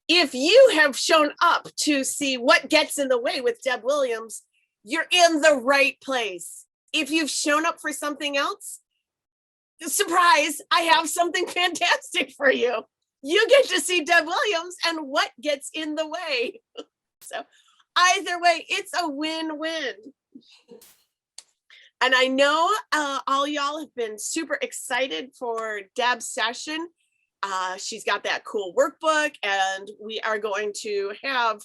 If you have shown up to see What Gets in the Way with Deb Williams, you're in the right place. If you've shown up for something else, surprise, I have something fantastic for you. You get to see Deb Williams and What Gets in the Way. So either way, it's a win-win. And I know all y'all have been super excited for Deb's session. She's got that cool workbook, and we are going to have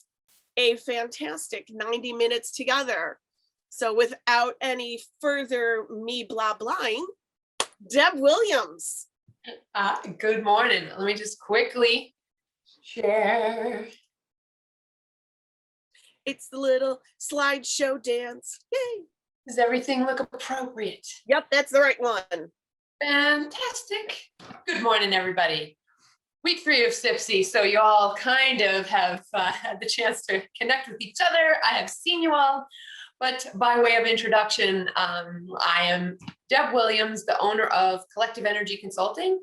a fantastic 90 minutes together. So without any further me blah blahing, Deb Williams. Good morning. Let me just quickly share. It's the little slideshow dance. Yay. Does everything look appropriate? Yep, that's the right one. Fantastic. Good morning, everybody. Week 3 of CPSI. So you all kind of have had the chance to connect with each other. I have seen you all, but by way of introduction, I am Deb Williams, the owner of Collective Energy Consulting.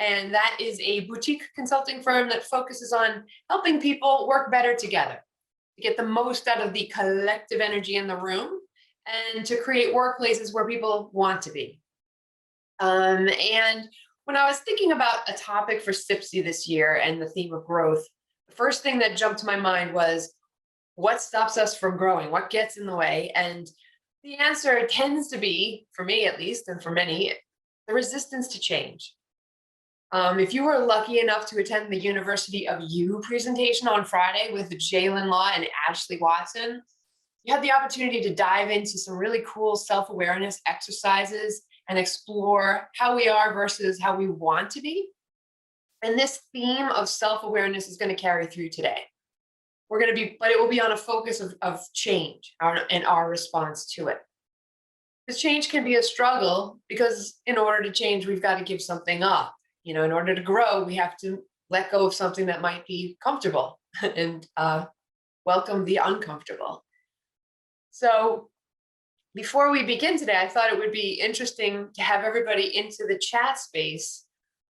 And that is a boutique consulting firm that focuses on helping people work better together, to get the most out of the collective energy in the room, and to create workplaces where people want to be. And when I was thinking about a topic for CPSI this year and the theme of growth, the first thing that jumped to my mind was, what stops us from growing? What gets in the way? And the answer tends to be, for me at least, and for many, the resistance to change. If you were lucky enough to attend the University of You presentation on Friday with Jalen Law and Ashley Watson, you had the opportunity to dive into some really cool self-awareness exercises and explore how we are versus how we want to be. And this theme of self-awareness is going to carry through today. But it will be on a focus of change and our response to it. Because change can be a struggle, because in order to change, we've got to give something up. You know, in order to grow, we have to let go of something that might be comfortable and welcome the uncomfortable. So before we begin today, I thought it would be interesting to have everybody into the chat space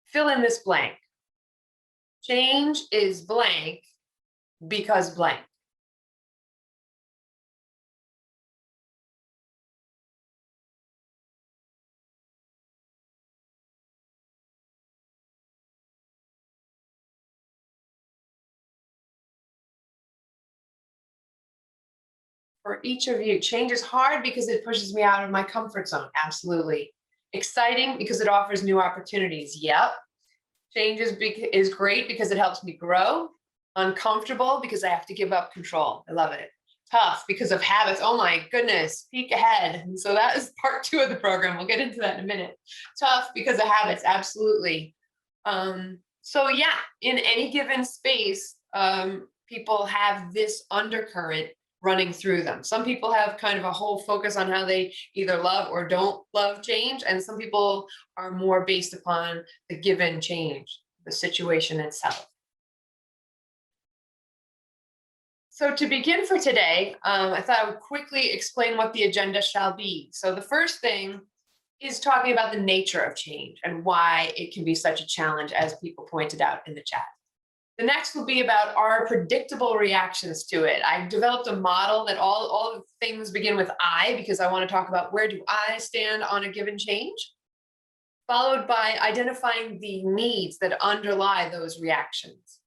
fill in this blank. Change is blank because blank. For each of you, change is hard because it pushes me out of my comfort zone. Absolutely. Exciting because it offers new opportunities. Yep. Change is great because it helps me grow. Uncomfortable because I have to give up control. I love it. Tough because of habits. Oh my goodness, peek ahead. And so that is part 2 of the program. We'll get into that in a minute. Tough because of habits. Absolutely. So yeah, in any given space, people have this undercurrent running through them. Some people have kind of a whole focus on how they either love or don't love change. And some people are more based upon the given change, the situation itself. So to begin for today, I thought I would quickly explain what the agenda shall be. So the first thing is talking about the nature of change and why it can be such a challenge, as people pointed out in the chat. The next will be about our predictable reactions to it. I've developed a model that all of the things begin with I, because I want to talk about where do I stand on a given change, followed by identifying the needs that underlie those reactions.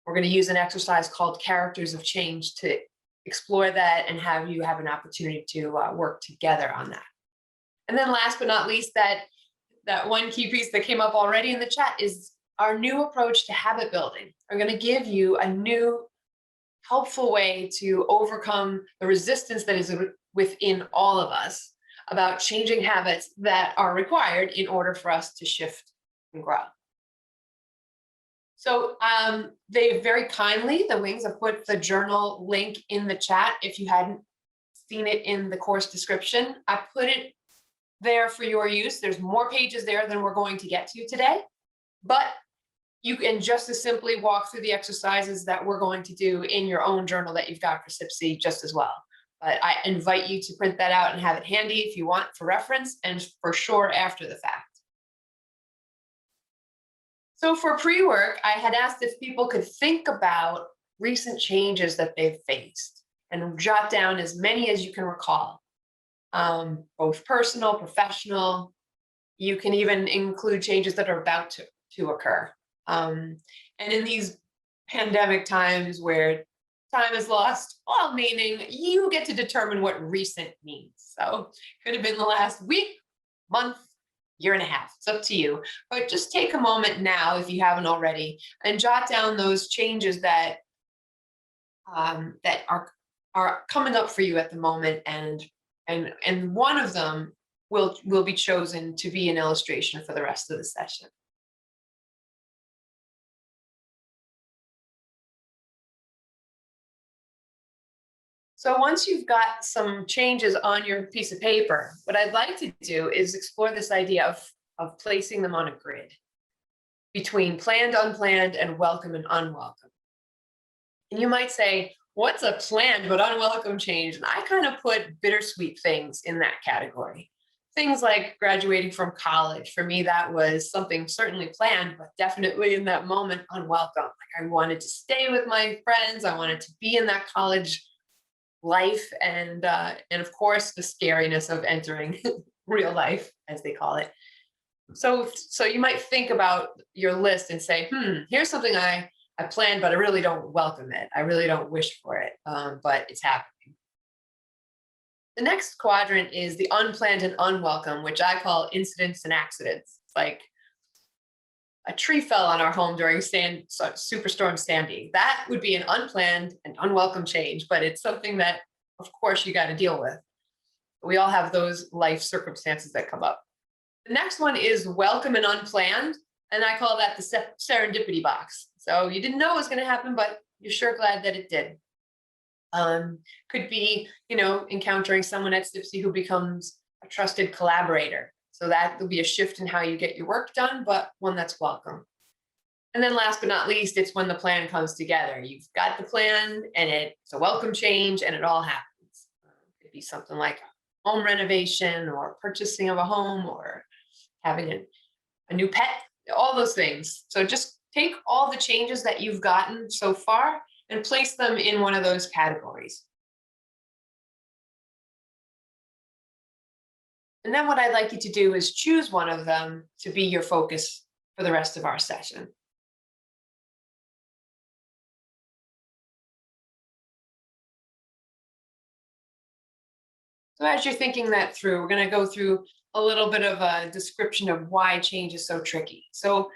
We're going to use an exercise called Characters of Change to explore that and have you have an opportunity to work together on that. And then last but not least, that one key piece that came up already in the chat is our new approach to habit building. I'm going to give you a new helpful way to overcome the resistance that is within all of us about changing habits that are required in order for us to shift and grow. So they very kindly, the Wings, have put the journal link in the chat. If you hadn't seen it in the course description, I put it there for your use. There's more pages there than we're going to get to today, but you can just as simply walk through the exercises that we're going to do in your own journal that you've got for CPSI just as well. But I invite you to print that out and have it handy if you want for reference, and for sure after the fact. So for pre-work, I had asked if people could think about recent changes that they've faced and jot down as many as you can recall, both personal, professional. You can even include changes that are about to occur. And in these pandemic times where time is lost, all meaning, you get to determine what recent means. So could have been the last week, month, year and a half. It's up to you. But just take a moment now, if you haven't already, and jot down those changes that that are coming up for you at the moment, and one of them will be chosen to be an illustration for the rest of the session. So once you've got some changes on your piece of paper, what I'd like to do is explore this idea of placing them on a grid between planned, unplanned, and welcome and unwelcome. And you might say, what's a planned but unwelcome change? And I kind of put bittersweet things in that category. Things like graduating from college. For me, that was something certainly planned, but definitely in that moment unwelcome. Like I wanted to stay with my friends. I wanted to be in that college life, and of course the scariness of entering real life, as they call it. So you might think about your list and say, here's something I planned, but I really don't welcome it. I really don't wish for it, but it's happening. The next quadrant is the unplanned and unwelcome, which I call incidents and accidents. Like a tree fell on our home during Superstorm Sandy. That would be an unplanned and unwelcome change, but it's something that, of course, you got to deal with. We all have those life circumstances that come up. The next one is welcome and unplanned, and I call that the serendipity box. So you didn't know it was going to happen, but you're sure glad that it did. Could be, encountering someone at CPSI who becomes a trusted collaborator. So that will be a shift in how you get your work done, but one that's welcome. And then last but not least, it's when the plan comes together. You've got the plan and it's a welcome change and it all happens. It could be something like a home renovation or purchasing of a home or having a new pet, all those things. So just take all the changes that you've gotten so far and place them in one of those categories. And then what I'd like you to do is choose one of them to be your focus for the rest of our session. So as you're thinking that through, we're going to go through a little bit of a description of why change is so tricky. So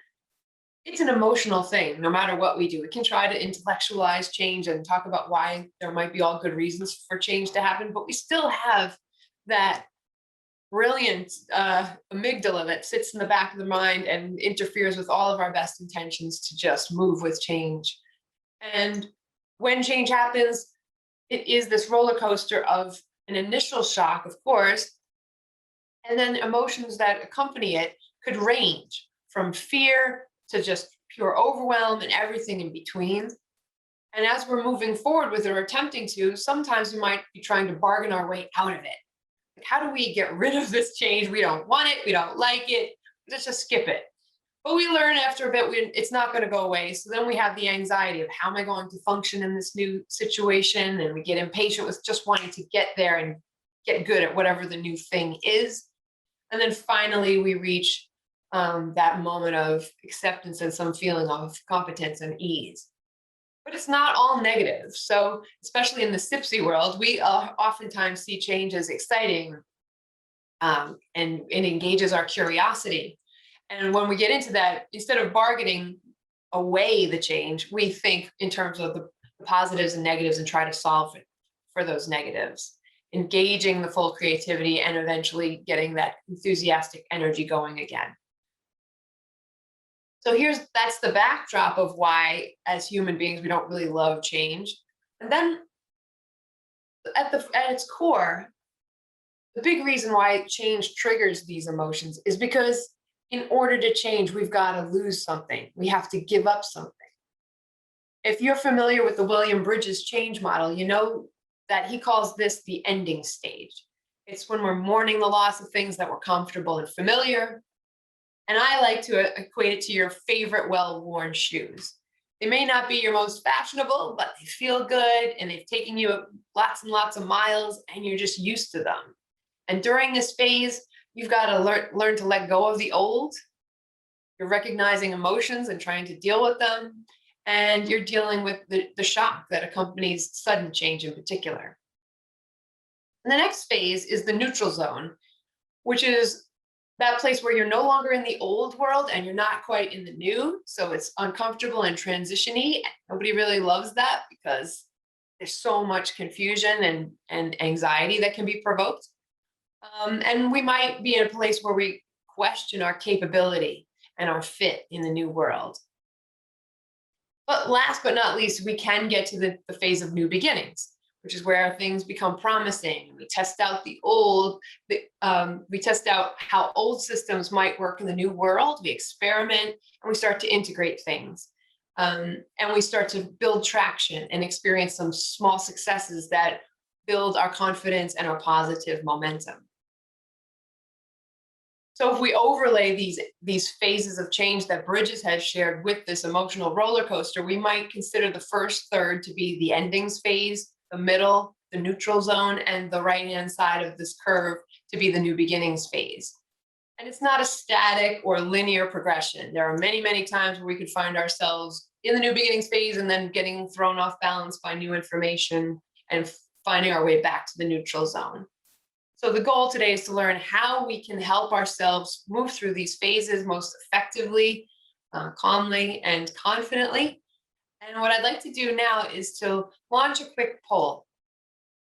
it's an emotional thing, no matter what we do. We can try to intellectualize change and talk about why there might be all good reasons for change to happen, but we still have that brilliant amygdala that sits in the back of the mind and interferes with all of our best intentions to just move with change. And when change happens, it is this roller coaster of an initial shock, of course, and then emotions that accompany it could range from fear to just pure overwhelm and everything in between. And as we're moving forward with it or attempting to, sometimes we might be trying to bargain our way out of it. Like, how do we get rid of this change? We don't want it. We don't like it. Let's just skip it. But we learn after a bit, it's not going to go away. So then we have the anxiety of how am I going to function in this new situation? And we get impatient with just wanting to get there and get good at whatever the new thing is. And then finally, we reach that moment of acceptance and some feeling of competence and ease. But it's not all negative. So especially in the CPSI world, we oftentimes see change as exciting, and it engages our curiosity. And when we get into that, instead of bargaining away the change, we think in terms of the positives and negatives and try to solve it for those negatives, engaging the full creativity and eventually getting that enthusiastic energy going again. So that's the backdrop of why, as human beings, we don't really love change. And then at its core, the big reason why change triggers these emotions is because in order to change, we've got to lose something. We have to give up something. If you're familiar with the William Bridges change model, you know that he calls this the ending stage. It's when we're mourning the loss of things that were comfortable and familiar. And I like to equate it to your favorite well-worn shoes. They may not be your most fashionable, but they feel good and they've taken you lots and lots of miles and you're just used to them. And during this phase, you've got to learn to let go of the old. You're recognizing emotions and trying to deal with them. And you're dealing with the shock that accompanies sudden change in particular. And the next phase is the neutral zone, which is that place where you're no longer in the old world and you're not quite in the new. So it's uncomfortable and transition-y. Nobody really loves that because there's so much confusion and anxiety that can be provoked. And we might be in a place where we question our capability and our fit in the new world. But last but not least, we can get to the phase of new beginnings, which is where things become promising. We test out we test out how old systems might work in the new world. We experiment and we start to integrate things. And we start to build traction and experience some small successes that build our confidence and our positive momentum. So if we overlay these phases of change that Bridges has shared with this emotional roller coaster, we might consider the first third to be the endings phase, the middle, the neutral zone, and the right-hand side of this curve to be the new beginnings phase. And it's not a static or linear progression. There are many, many times where we could find ourselves in the new beginnings phase and then getting thrown off balance by new information and finding our way back to the neutral zone. So the goal today is to learn how we can help ourselves move through these phases most effectively, calmly, and confidently. And what I'd like to do now is to launch a quick poll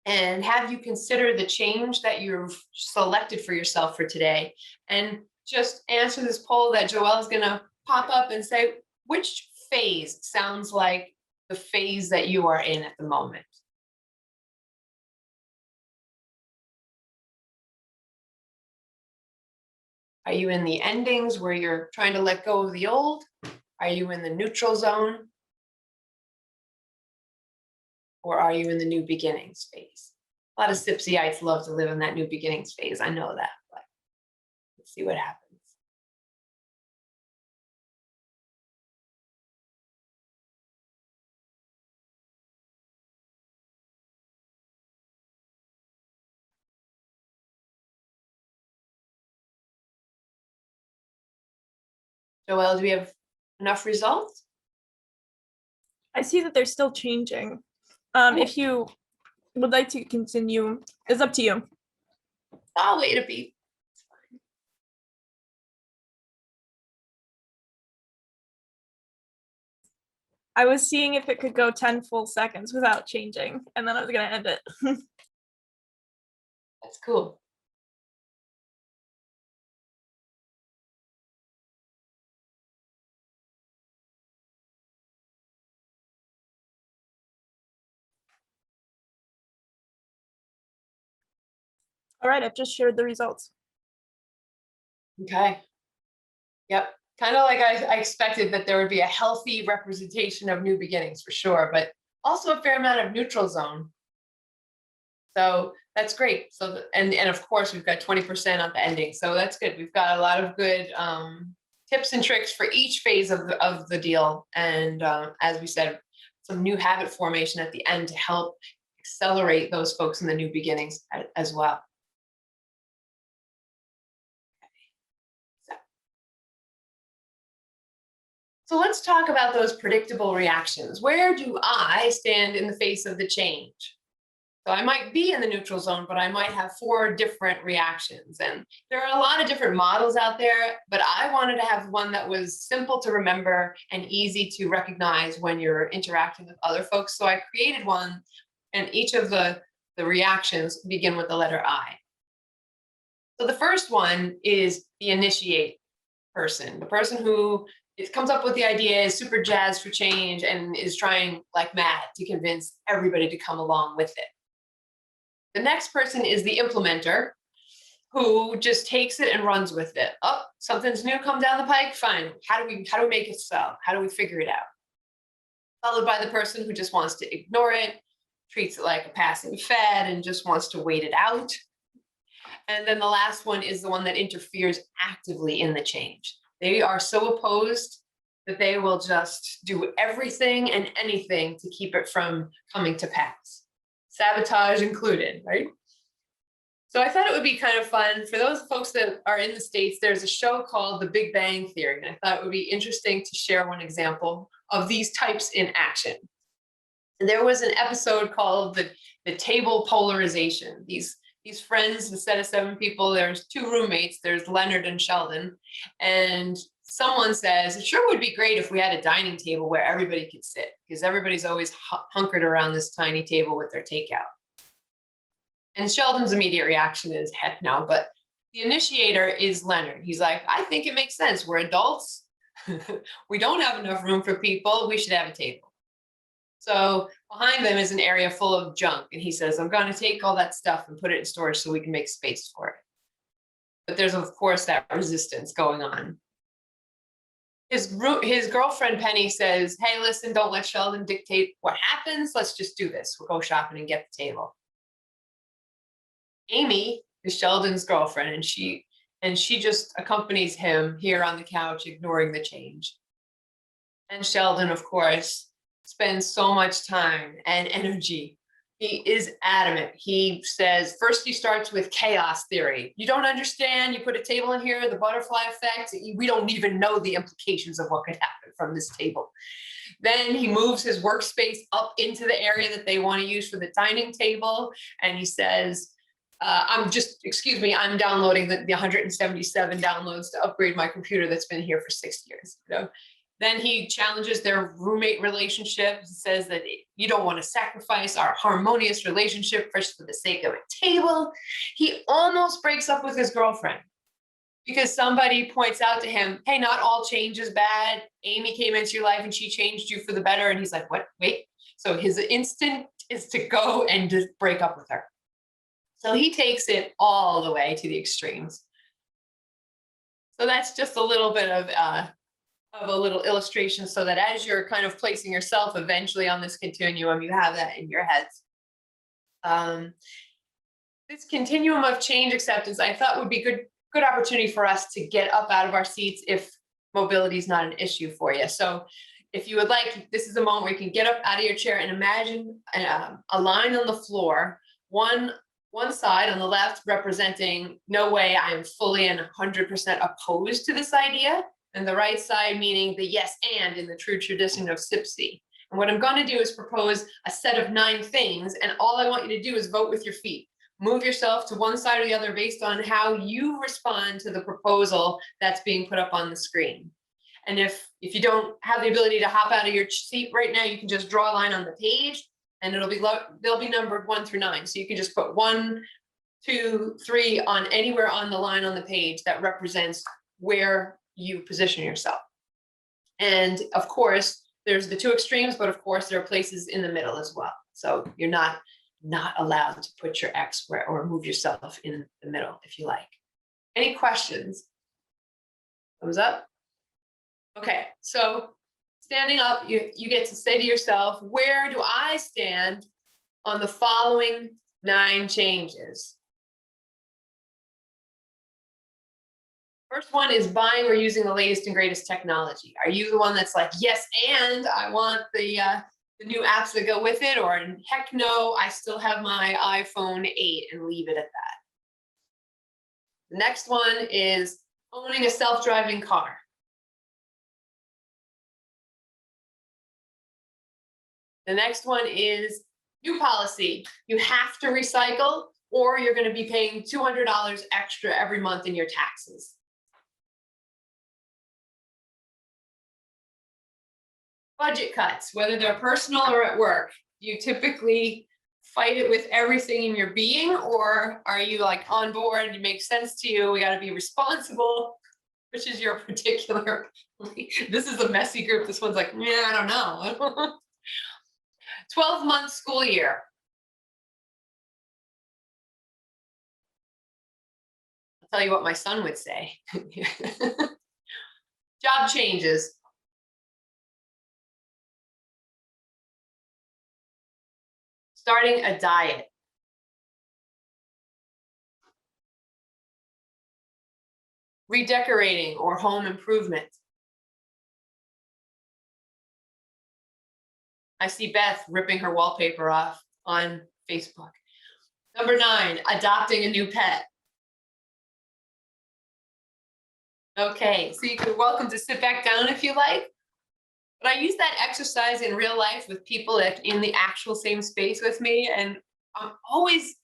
and have you consider the change that you've selected for yourself for today. And just answer this poll that Joelle is going to pop up and say, which phase sounds like the phase that you are in at the moment? Are you in the endings where you're trying to let go of the old? Are you in the neutral zone? Or are you in the new beginnings phase? A lot of CPSIites love to live in that new beginnings phase. I know that, but let's see what happens. Joelle, do we have enough results? I see that they're still changing. If you would like to continue, it's up to you. I'll wait a beat. I was seeing if it could go 10 full seconds without changing, and then I was going to end it. That's cool. All right, I've just shared the results. Okay. Yep. Kind of like I expected that there would be a healthy representation of new beginnings for sure, but also a fair amount of neutral zone. So that's great. So, and of course we've got 20% on the ending. So that's good. We've got a lot of good tips and tricks for each phase of the deal. And as we said, some new habit formation at the end to help accelerate those folks in the new beginnings as well. So let's talk about those predictable reactions. Where do I stand in the face of the change? So I might be in the neutral zone, but I might have 4 different reactions. And there are a lot of different models out there, but I wanted to have one that was simple to remember and easy to recognize when you're interacting with other folks. So I created one, and each of the reactions begin with the letter I. So the first one is the initiate person, the person who comes up with the idea, is super jazzed for change, and is trying like mad to convince everybody to come along with it. The next person is the implementer, who just takes it and runs with it. Oh, something's new come down the pike. Fine. How do we make it so? How do we figure it out? Followed by the person who just wants to ignore it, treats it like a passing fad, and just wants to wait it out. And then the last one is the one that interferes actively in the change. They are so opposed that they will just do everything and anything to keep it from coming to pass, sabotage included, right? So I thought it would be kind of fun for those folks that are in the States. There's a show called The Big Bang Theory, and I thought it would be interesting to share one example of these types in action. And there was an episode called the table polarization. These friends, instead of 7 people, there's 2 roommates. There's Leonard and Sheldon, and someone says, it sure would be great if we had a dining table where everybody could sit, because everybody's always hunkered around this tiny table with their takeout. And Sheldon's immediate reaction is, heck no. But the initiator is Leonard. He's like, I think it makes sense. We're adults. We don't have enough room for people. We should have a table. So behind them is an area full of junk. And he says, I'm going to take all that stuff and put it in storage so we can make space for it. But there's, of course, that resistance going on. His girlfriend, Penny, says, hey, listen, don't let Sheldon dictate what happens. Let's just do this. We'll go shopping and get the table. Amy is Sheldon's girlfriend, and she just accompanies him here on the couch, ignoring the change. And Sheldon, of course, spends so much time and energy. He is adamant. He says, first he starts with chaos theory. You don't understand. You put a table in here, the butterfly effect. We don't even know the implications of what could happen from this table. Then he moves his workspace up into the area that they want to use for the dining table. And he says, I'm downloading the 177 downloads to upgrade my computer that's been here for 6 years. Then he challenges their roommate relationship, says that you don't want to sacrifice our harmonious relationship for the sake of a table. He almost breaks up with his girlfriend because somebody points out to him, hey, not all change is bad. Amy came into your life and she changed you for the better. And he's like, what? Wait. So his instinct is to go and just break up with her. So he takes it all the way to the extremes. So that's just a little bit of a little illustration, so that as you're kind of placing yourself eventually on this continuum, you have that in your heads. This continuum of change acceptance, I thought would be good opportunity for us to get up out of our seats if mobility is not an issue for you. So if you would like, this is a moment where you can get up out of your chair and imagine a line on the floor, one side on the left representing no way, I am fully and 100% opposed to this idea, and the right side meaning the yes and in the true tradition of CPSI. And what I'm going to do is propose a set of 9 things, and all I want you to do is vote with your feet. Move yourself to one side or the other based on how you respond to the proposal that's being put up on the screen. And if you don't have the ability to hop out of your seat right now, you can just draw a line on the page, and they'll be numbered 1 through 9. So you can just put 1, 2, 3 on anywhere on the line on the page that represents where you position yourself. And of course, there's the 2 extremes, but of course there are places in the middle as well. So you're not allowed to put your X or move yourself in the middle if you like. Any questions? Thumbs up? Okay, so standing up, you get to say to yourself, where do I stand on the following 9 changes? First one is buying or using the latest and greatest technology. Are you the one that's like, yes, and I want the new apps that go with it, or heck no, I still have my iPhone 8 and leave it at that? The next one is owning a self-driving car. The next one is new policy. You have to recycle, or you're going to be paying $200 extra every month in your taxes. Budget cuts, whether they're personal or at work. Do you typically fight it with everything in your being, or are you like on board? It makes sense to you. We got to be responsible. Which is your particular? This is a messy group. This one's like, yeah, I don't know. 12-month school year. I'll tell you what my son would say. Job changes. Starting a diet. redecorating or home improvement. I see Beth ripping her wallpaper off on Facebook. Number 9, adopting a new pet. Okay, so you're welcome to sit back down if you like. But I use that exercise in real life with people in the actual same space with me, and I'm always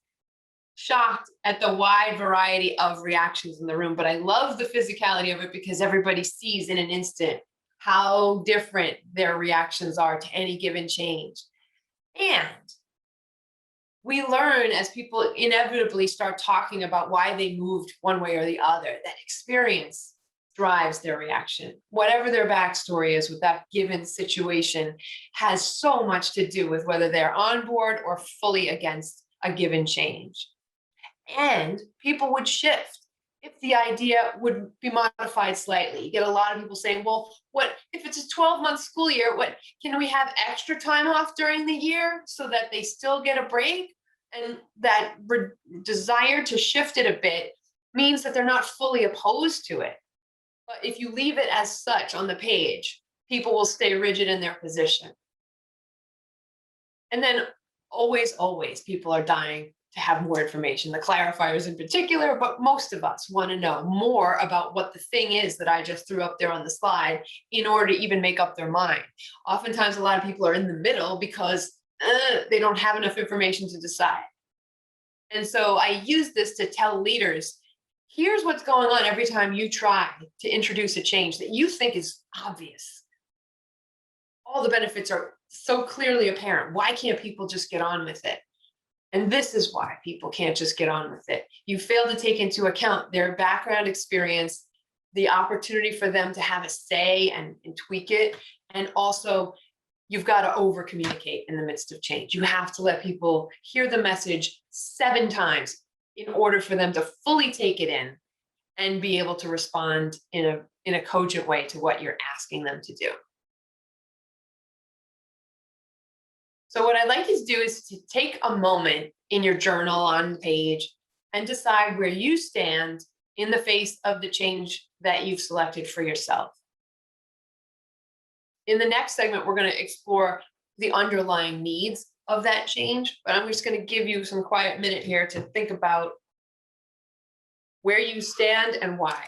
shocked at the wide variety of reactions in the room. But I love the physicality of it because everybody sees in an instant how different their reactions are to any given change. And we learn as people inevitably start talking about why they moved one way or the other, that experience drives their reaction. Whatever their backstory is with that given situation has so much to do with whether they're on board or fully against a given change. And people would shift if the idea would be modified slightly. You get a lot of people saying, well, what if it's a 12-month school year? What can we have extra time off during the year so that they still get a break? And that desire to shift it a bit means that they're not fully opposed to it. But if you leave it as such on the page, people will stay rigid in their position. And then always, people are dying to have more information, the clarifiers in particular, but most of us want to know more about what the thing is that I just threw up there on the slide in order to even make up their mind. Oftentimes, a lot of people are in the middle because they don't have enough information to decide. And so I use this to tell leaders, here's what's going on every time you try to introduce a change that you think is obvious. All the benefits are so clearly apparent. Why can't people just get on with it? And this is why people can't just get on with it. You fail to take into account their background experience, the opportunity for them to have a say and tweak it. And also, you've got to over communicate in the midst of change. You have to let people hear the message 7 times in order for them to fully take it in and be able to respond in a cogent way to what you're asking them to do. So what I'd like you to do is to take a moment in your journal on the page and decide where you stand in the face of the change that you've selected for yourself. In the next segment, we're going to explore the underlying needs of that change, but I'm just going to give you some quiet minute here to think about where you stand and why.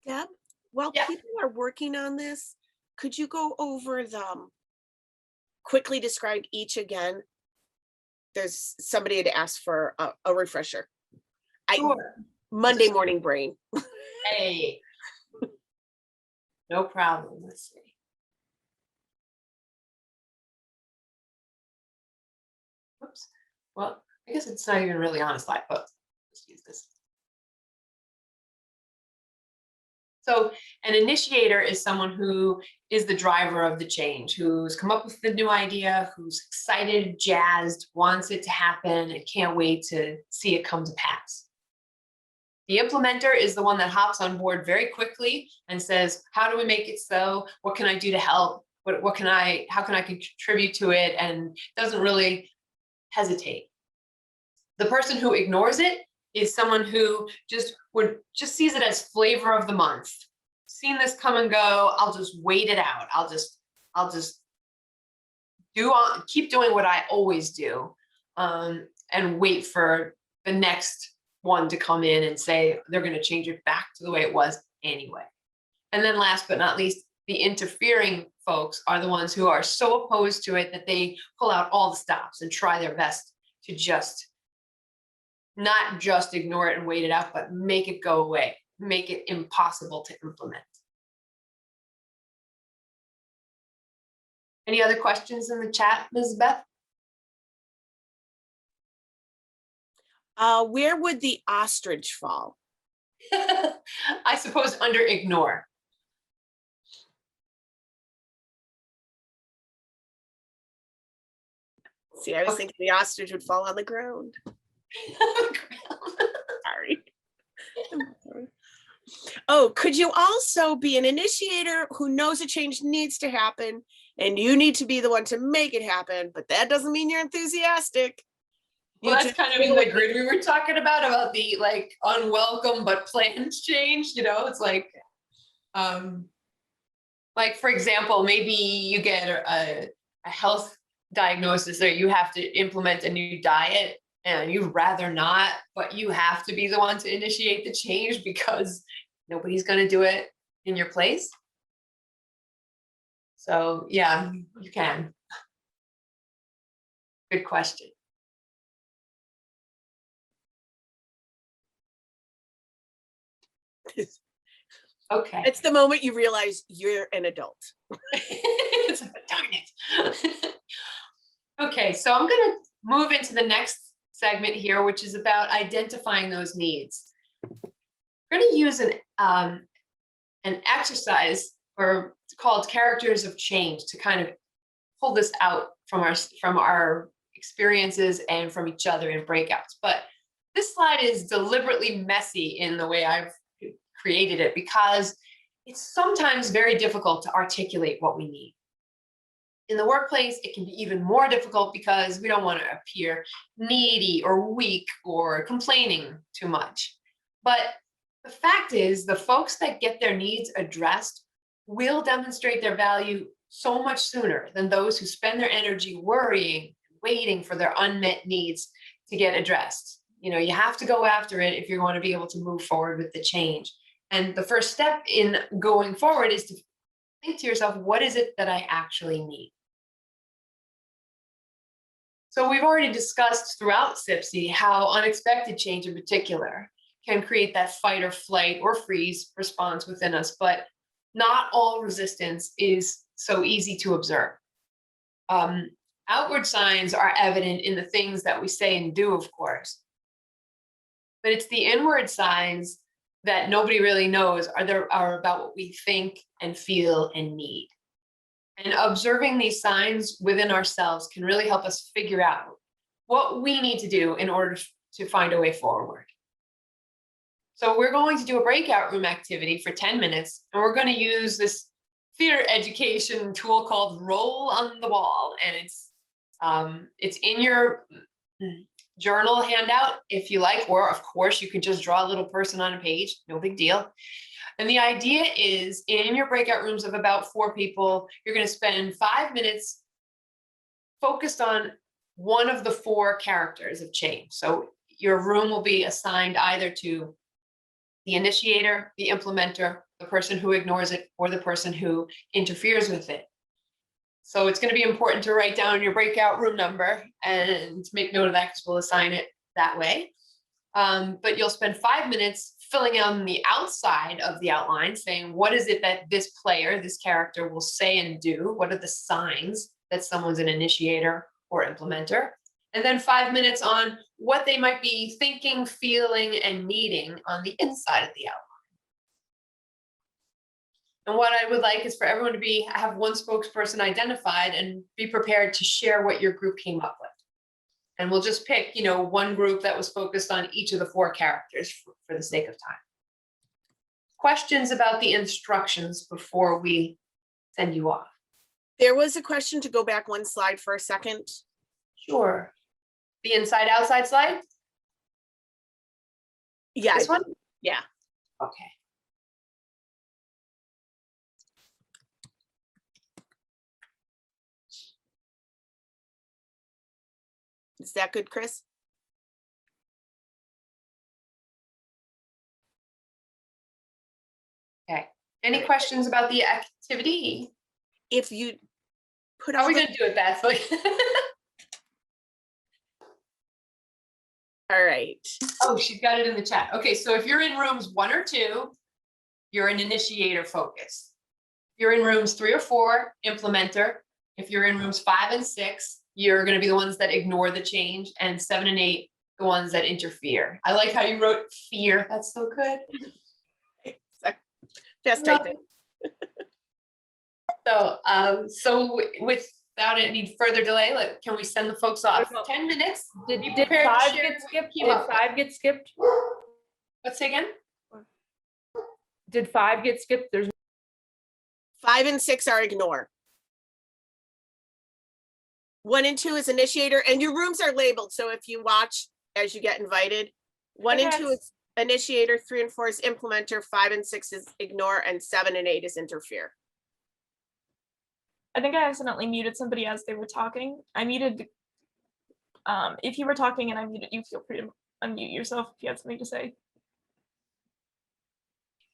Deb, while Yeah. people are working on this, could you go over them? Quickly describe each again. There's somebody had asked for a refresher. Sure. Monday morning brain. Hey, no problem. Let's see. Oops. Well, I guess it's not even really on a slide, but let's use this. So an initiator is someone who is the driver of the change, who's come up with the new idea, who's excited, jazzed, wants it to happen, and can't wait to see it come to pass. The implementer is the one that hops on board very quickly and says, how do we make it so? What can I do to help? How can I contribute to it? And doesn't really hesitate. The person who ignores it is someone who just sees it as flavor of the month. Seen this come and go. I'll just wait it out. I'll just keep doing what I always do, and wait for the next one to come in and say they're going to change it back to the way it was anyway. And then last but not least, the interfering folks are the ones who are so opposed to it that they pull out all the stops and try their best to just not just ignore it and wait it out, but make it go away, make it impossible to implement. Any other questions in the chat, Ms. Beth? Where would the ostrich fall? I suppose under ignore. See, I was thinking the ostrich would fall on the ground. Sorry. Oh, could you also be an initiator who knows a change needs to happen and you need to be the one to make it happen, but that doesn't mean you're enthusiastic. Well, that's kind of in the grid we were talking about the like unwelcome but planned change, you know, it's like for example, maybe you get a health diagnosis or you have to implement a new diet and you'd rather not, but you have to be the one to initiate the change because nobody's going to do it in your place. So yeah, you can. Good question. Okay. It's the moment you realize you're an adult. It's like, darn it. Okay, so I'm going to move into the next segment here, which is about identifying those needs. We're going to use an exercise called characters of change to kind of pull this out from our experiences and from each other in breakouts. But this slide is deliberately messy in the way I've created it because it's sometimes very difficult to articulate what we need. In the workplace, it can be even more difficult because we don't want to appear needy or weak or complaining too much. But the fact is, the folks that get their needs addressed will demonstrate their value so much sooner than those who spend their energy worrying, waiting for their unmet needs to get addressed. You know, you have to go after it if you're going to be able to move forward with the change. And the first step in going forward is to think to yourself, what is it that I actually need? So we've already discussed throughout CPSI how unexpected change in particular can create that fight or flight or freeze response within us, but not all resistance is so easy to observe. Outward signs are evident in the things that we say and do, of course, but it's the inward signs that nobody really knows are about what we think and feel and need. And observing these signs within ourselves can really help us figure out what we need to do in order to find a way forward. So we're going to do a breakout room activity for 10 minutes, and we're going to use this theater education tool called Roll on the Wall. And it's in your journal handout if you like, or of course you can just draw a little person on a page, no big deal. And the idea is in your breakout rooms of about 4 people, you're going to spend 5 minutes focused on one of the 4 characters of change. So your room will be assigned either to the initiator, the implementer, the person who ignores it, or the person who interferes with it. So it's going to be important to write down your breakout room number and make note of that because we'll assign it that way. But you'll spend 5 minutes filling in the outside of the outline, saying, what is it that this player, this character will say and do? What are the signs that someone's an initiator or implementer? And then 5 minutes on what they might be thinking, feeling, and needing on the inside of the outline. And what I would like is for everyone to have one spokesperson identified and be prepared to share what your group came up with. And we'll just pick, one group that was focused on each of the 4 characters for the sake of time. Questions about the instructions before we send you off? There was a question to go back one slide for a second. Sure. The inside outside slide? Yeah. This one? Yeah. Okay. Is that good, Chris? Okay. Any questions about the activity? if you put How are all we the, gonna do it, Beth? Like, all right. oh, she's got it in the chat. Okay, so if you're in rooms 1 or 2, you're an initiator focus. If you're in rooms 3 or 4, implementer. If you're in rooms 5 and 6, you're gonna be the ones that ignore the change, and 7 and 8, the ones that interfere. I like how you wrote fear. That's so good. Fast typing. So without any further delay, like, can we send the folks off? 10 minutes. Did Be 5 prepared to share get skipped? came Did up 5 get skipped? Let's say again. Did 5 get skipped? There's 5 and 6 are ignore. 1 and 2 is initiator, and your rooms are labeled. So if you watch as you get invited, 1 and 2 is initiator, 3 and 4 is implementer, 5 and 6 is ignore, and 7 and 8 is interfere. I think I accidentally muted somebody as they were talking. I muted, if you were talking and I muted you, feel free to unmute yourself if you had something to say.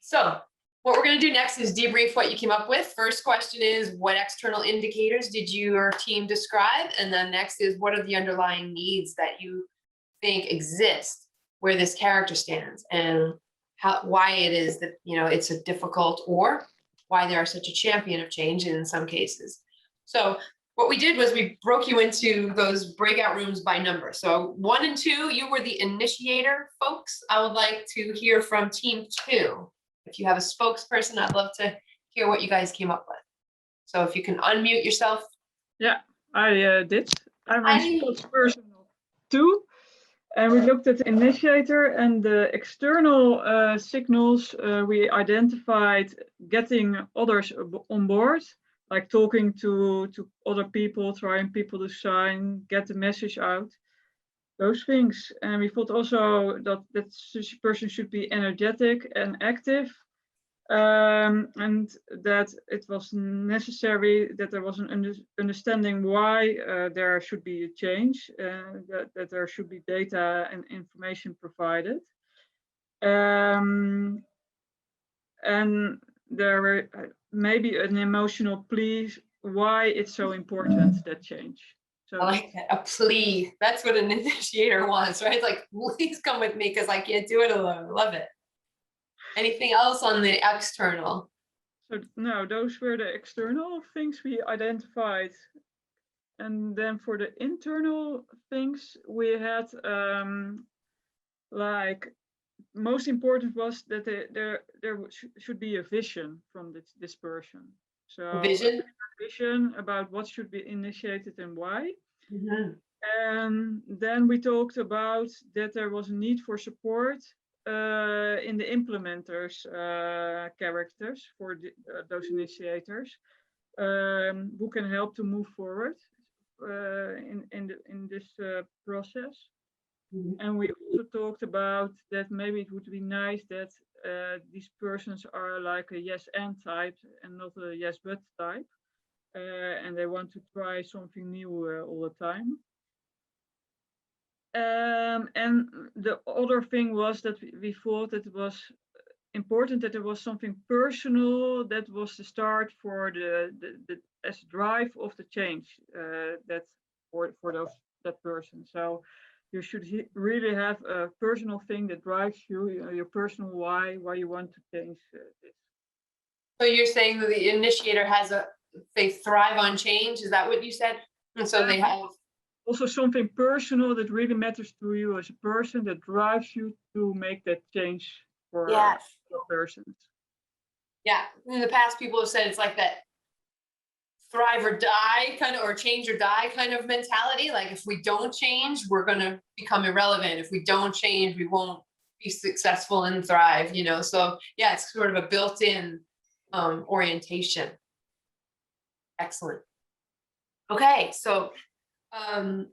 So what we're going to do next is debrief what you came up with. First question is, what external indicators did your team describe? And then next is, what are the underlying needs that you think exist where this character stands, and why it is that, you know, it's a difficult, or why they are such a champion of change in some cases. So what we did was we broke you into those breakout rooms by number. So 1 and 2, you were the initiator folks. I would like to hear from team 2. If you have a spokesperson, I'd love to hear what you guys came up with. So if you can unmute yourself. Yeah, I did. I'm a Hi. spokesperson of 2. And we looked at the initiator and the external signals. We identified getting others on board, like talking to other people, trying people to sign, get the message out, those things. And we thought also that such a person should be energetic and active, and that it was necessary that there was an understanding why there should be a change, that there should be data and information provided. And there were maybe an emotional plea why it's so important, that change. So I like that, a plea. That's what an initiator wants, right? Like, please come with me because I can't do it alone. I love it. Anything else on the external? So no, those were the external things we identified. And then for the internal things, we had like, most important was that there should be a vision from this person. So Vision? a vision about what should be initiated and why. Mm-hmm. And then we talked about that there was a need for support in the implementers characters for those initiators, who can help to move forward in this process. Mm-hmm. And we also talked about that maybe it would be nice that these persons are like a yes and type and not a yes but type, and they want to try something new all the time. And the other thing was that we thought that it was important that there was something personal that was the start for the as drive of the change, that for that person. So you should really have a personal thing that drives you, your personal why you want to change this. So you're saying that the initiator they thrive on change? Is that what you said? And so they have also something personal that really matters to you as a person, that drives you to make that change for persons. Yeah, in the past people have said it's like that thrive or die kind of, or change or die kind of mentality. Like, if we don't change, we're going to become irrelevant. If we don't change, we won't be successful and thrive, you know? So yeah, it's sort of a built-in orientation. Excellent. Okay, so I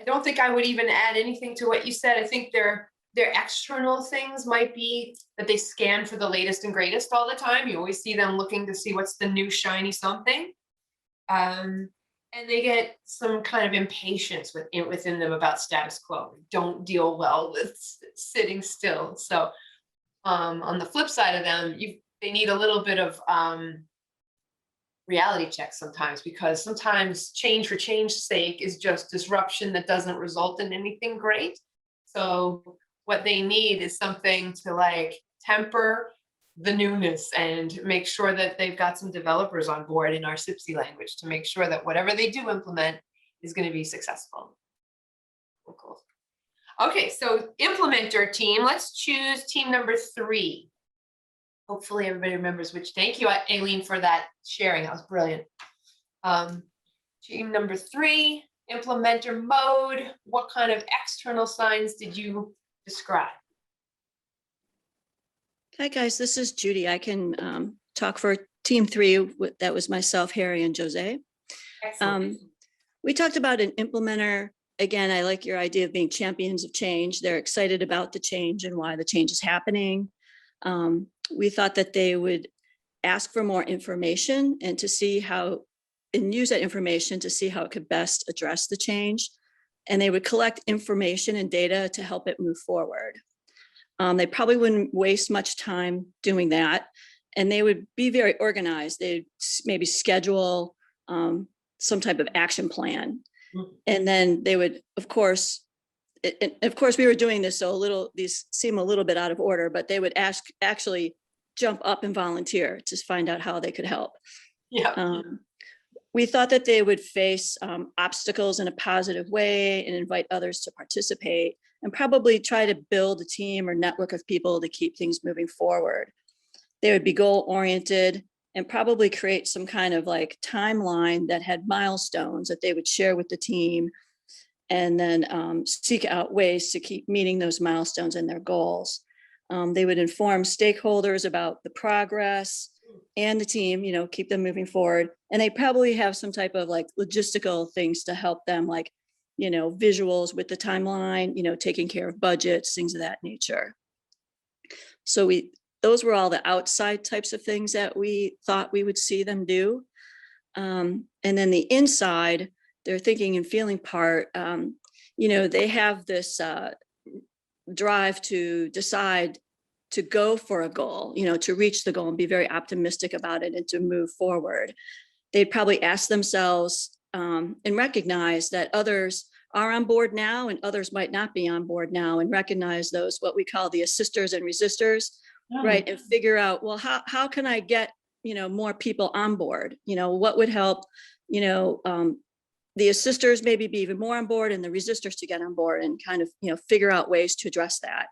don't think I would even add anything to what you said. I think their external things might be that they scan for the latest and greatest all the time. You always see them looking to see what's the new shiny something. And they get some kind of impatience within them about status quo. Don't deal well with sitting still. So on the flip side of them, they need a little bit of reality check sometimes, because sometimes change for change's sake is just disruption that doesn't result in anything great. So what they need is something to like temper the newness and make sure that they've got some developers on board in our CPSI language to make sure that whatever they do implement is going to be successful. Cool. Okay, so implementer team, let's choose team number 3. Hopefully everybody remembers which. Thank you, Aileen, for that sharing. That was brilliant. Team number 3, implementer mode. What kind of external signs did you describe? Hi, guys. This is Judy. I can talk for team 3. That was myself, Harry, and Jose. Excellent. We talked about an implementer. Again, I like your idea of being champions of change. They're excited about the change and why the change is happening. We thought that they would ask for more information and to see how, and use that information to see how it could best address the change. And they would collect information and data to help it move forward. They probably wouldn't waste much time doing that. And they would be very organized. They'd maybe schedule some type of action plan. And then they would, of course, we were doing this, so these seem a little bit out of order, but they would actually jump up and volunteer to find out how they could help. Yeah. We thought that they would face obstacles in a positive way and invite others to participate and probably try to build a team or network of people to keep things moving forward. They would be goal-oriented and probably create some kind of like timeline that had milestones that they would share with the team, and then seek out ways to keep meeting those milestones and their goals. They would inform stakeholders about the progress and the team, keep them moving forward. And they probably have some type of like logistical things to help them, like, visuals with the timeline, taking care of budgets, things of that nature. So those were all the outside types of things that we thought we would see them do. And then the inside, their thinking and feeling part, they have this drive to decide to go for a goal, to reach the goal and be very optimistic about it and to move forward. They'd probably ask themselves and recognize that others are on board now and others might not be on board now, and recognize those, what we call the assisters and resistors, right? And figure out, well, how can I get, more people on board? What would help, the assisters maybe be even more on board and the resistors to get on board, and kind of, figure out ways to address that.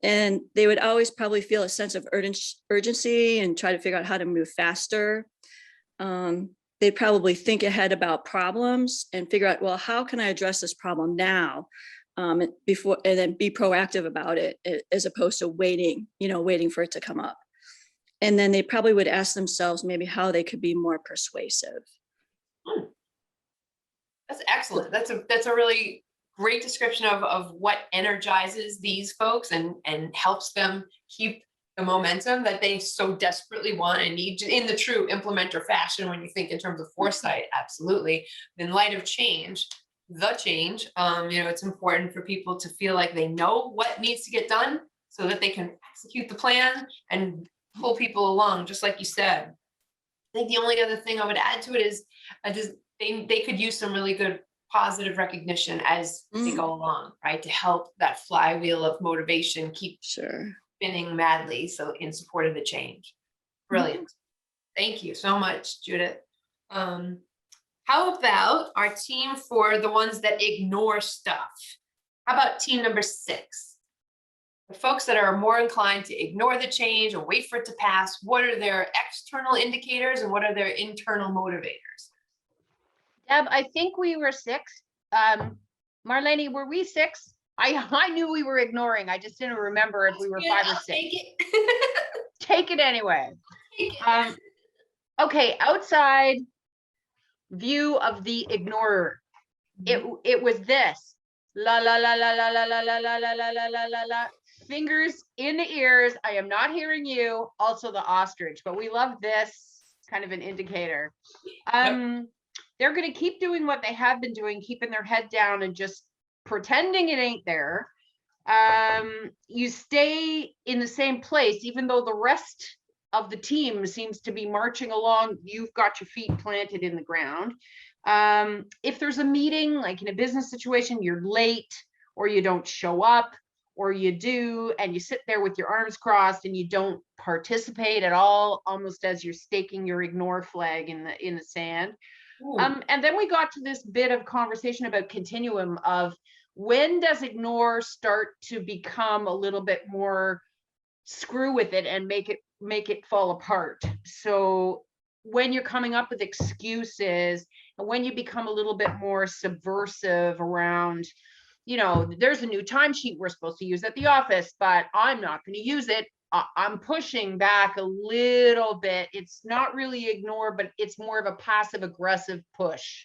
And they would always probably feel a sense of urgency and try to figure out how to move faster. They'd probably think ahead about problems and figure out, well, how can I address this problem now? And then be proactive about it, as opposed to waiting for it to come up. And then they probably would ask themselves maybe how they could be more persuasive. That's excellent. That's a really great description of what energizes these folks and helps them keep the momentum that they so desperately want and need in the true implementer fashion. When you think in terms of foresight, absolutely. In light of change, it's important for people to feel like they know what needs to get done so that they can execute the plan and pull people along, just like you said. I think the only other thing I would add to it is they could use some really good positive recognition as they go along, right? To help that flywheel of motivation keep spinning madly, so in support of the change. Brilliant. Thank you so much, Judith. How about our team for the ones that ignore stuff? How about team number 6? The folks that are more inclined to ignore the change or wait for it to pass. What are their external indicators and what are their internal motivators? Deb, I think we were 6. Marlene, were we 6? I knew we were ignoring. I just didn't remember if we were 5 or 6. Take it. Take it anyway. Take it. Okay, outside view of the ignorer. It was this. La la la la la la la la la la la la la la. Fingers in the ears. I am not hearing you. Also the ostrich, but we love this kind of an indicator. They're going to keep doing what they have been doing, keeping their head down and just pretending it ain't there. You stay in the same place, even though the rest of the team seems to be marching along. You've got your feet planted in the ground. If there's a meeting, like in a business situation, you're late or you don't show up, or you do and you sit there with your arms crossed and you don't participate at all, almost as you're staking your ignore flag in the sand. And then we got to this bit of conversation about continuum of when does ignore start to become a little bit more screw with it and make it fall apart. So when you're coming up with excuses and when you become a little bit more subversive around, you know, there's a new timesheet we're supposed to use at the office, but I'm not going to use it. I'm pushing back a little bit. It's not really ignore, but it's more of a passive aggressive push.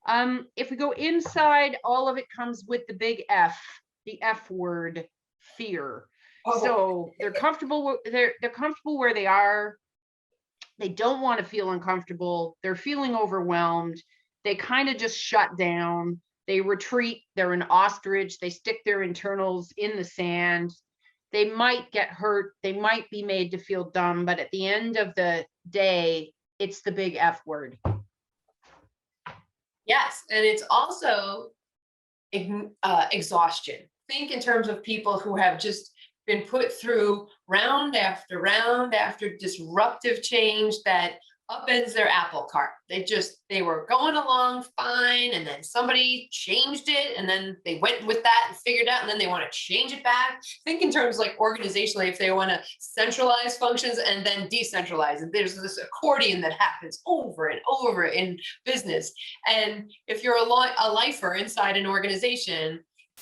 If we go inside, all of it comes with the big F, the F word, fear. So they're comfortable. They're comfortable where they are. They don't want to feel uncomfortable. They're feeling overwhelmed. They kind of just shut down. They retreat. They're an ostrich. They stick their internals in the sand. They might get hurt. They might be made to feel dumb. But at the end of the day, it's the big F word. Yes, and it's also exhaustion. Think in terms of people who have just been put through round after disruptive change that upends their apple cart. They were going along fine, and then somebody changed it, and then they went with that and figured out, and then they want to change it back. Think in terms like organizationally, if they want to centralize functions and then decentralize, and there's this accordion that happens over and over in business. And if you're a lifer inside an organization,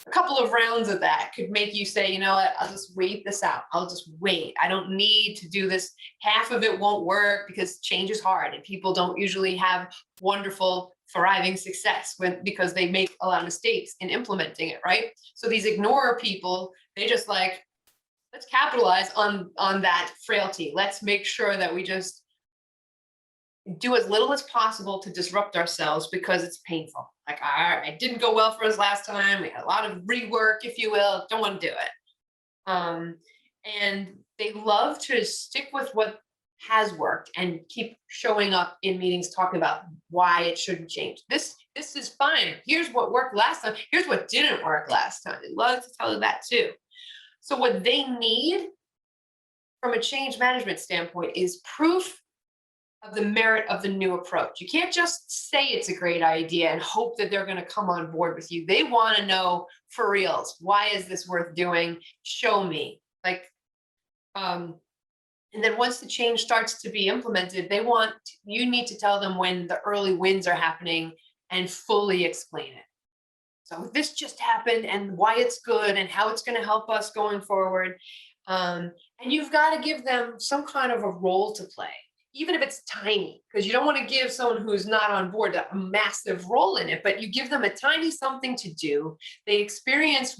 a couple of rounds of that could make you say, you know what, I'll just wait this out. I'll just wait. I don't need to do this. Half of it won't work because change is hard and people don't usually have wonderful, thriving success because they make a lot of mistakes in implementing it, right? So these ignorer people, they just like, let's capitalize on that frailty. Let's make sure that we just do as little as possible to disrupt ourselves because it's painful. Like, all right, it didn't go well for us last time. We had a lot of rework, if you will. Don't want to do it. And they love to stick with what has worked and keep showing up in meetings talking about why it shouldn't change. This is fine. Here's what worked last time. Here's what didn't work last time. They love to tell you that too. So what they need from a change management standpoint is proof of the merit of the new approach. You can't just say it's a great idea and hope that they're going to come on board with you. They want to know for reals, why is this worth doing? Show me. Like, and then once the change starts to be implemented, you need to tell them when the early wins are happening and fully explain it. So this just happened and why it's good and how it's going to help us going forward. And you've got to give them some kind of a role to play, even if it's tiny, because you don't want to give someone who's not on board a massive role in it, but you give them a tiny something to do. They experience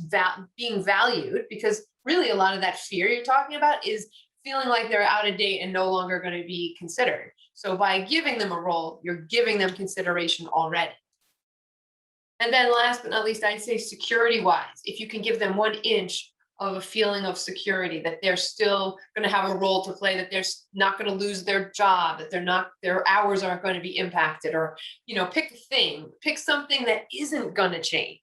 being valued, because really a lot of that fear you're talking about is feeling like they're out of date and no longer going to be considered. So by giving them a role, you're giving them consideration already. And then last but not least, I'd say security-wise, if you can give them 1 inch of a feeling of security, that they're still going to have a role to play, that they're not going to lose their job, that their hours aren't going to be impacted, or, pick something that isn't going to change,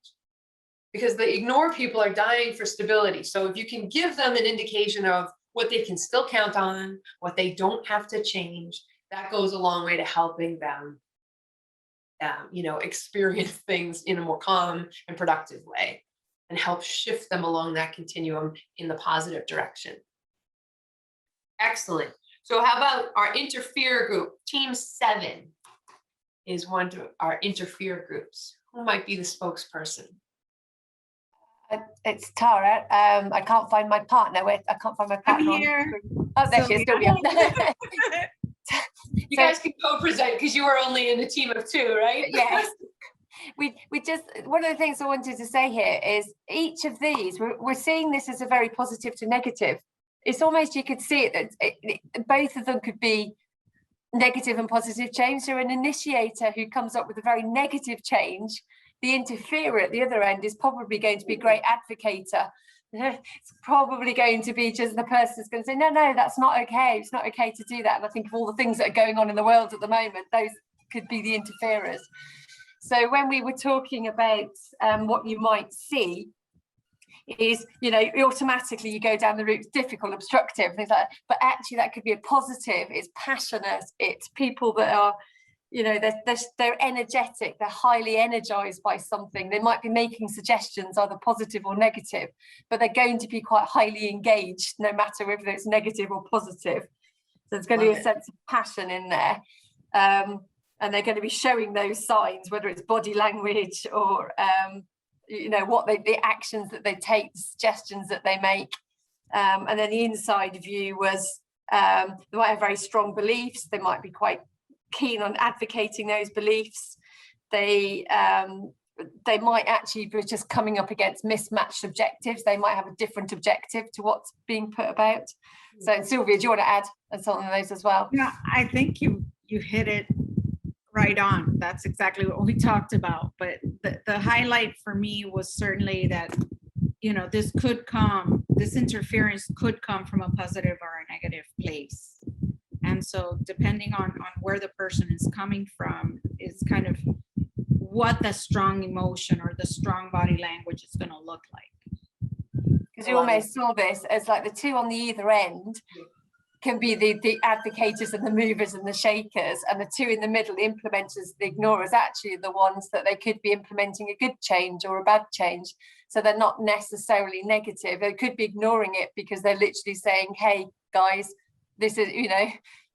because the ignore people are dying for stability. So if you can give them an indication of what they can still count on, what they don't have to change, that goes a long way to helping them, experience things in a more calm and productive way, and help shift them along that continuum in the positive direction. Excellent. So how about our interfere group? Team 7 is one of our interfere groups. Who might be the spokesperson? It's Tara. I can't find my partner. I can't find my partner. I'm here. Oh, there she is. Sylvia. You guys can co-present because you were only in a team of 2, right? Yes. We just, one of the things I wanted to say here is each of these, we're seeing this as a very positive to negative. It's almost, you could see it that both of them could be negative and positive change. So an initiator who comes up with a very negative change the interferer at the other end is probably going to be a great advocator. It's probably going to be just the person who's going to say, no, that's not okay. It's not okay to do that. And I think of all the things that are going on in the world at the moment, those could be the interferers. So when we were talking about what you might see, is, automatically you go down the route, it's difficult, obstructive, things like that. But actually that could be a positive. It's passionate. It's people that are, they're energetic. They're highly energized by something. They might be making suggestions, either positive or negative, but they're going to be quite highly engaged, no matter whether it's negative or positive. So there's going to be a sense of passion in there. And they're going to be showing those signs, whether it's body language or what the actions that they take, the suggestions that they make. And then the inside view was they might have very strong beliefs. They might be quite keen on advocating those beliefs. They might actually be just coming up against mismatched objectives. They might have a different objective to what's being put about. So Sylvia, do you want to add something on those as well? Yeah, I think you hit it right on. That's exactly what we talked about. But the highlight for me was certainly that, this interference could come from a positive or a negative place. And so depending on where the person is coming from is kind of what the strong emotion or the strong body language is going to look like. Because you almost saw this as like the two on the either end can be the advocators and the movers and the shakers, and the two in the middle, the implementers, the ignorers, actually the ones that they could be implementing a good change or a bad change. So they're not necessarily negative. They could be ignoring it because they're literally saying, hey guys, this is,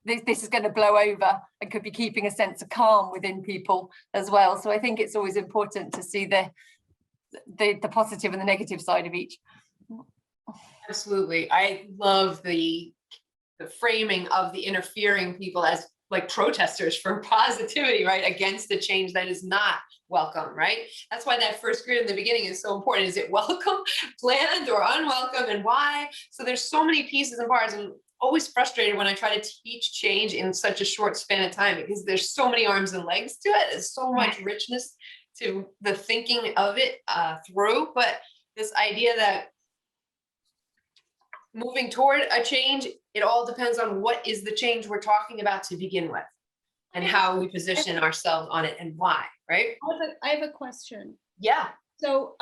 this is going to blow over, and could be keeping a sense of calm within people as well. So I think it's always important to see the positive and the negative side of each. Absolutely. I love the framing of the interfering people as like protesters for positivity, right? Against the change that is not welcome, right? That's why that first grid in the beginning is so important. Is it welcome, planned, or unwelcome, and why? So there's so many pieces and parts, and always frustrated when I try to teach change in such a short span of time, because there's so many arms and legs to it. There's so much richness to the thinking of it through. But this idea that moving toward a change, it all depends on what is the change we're talking about to begin with, and how we position ourselves on it and why, right? I have a question. Yeah. So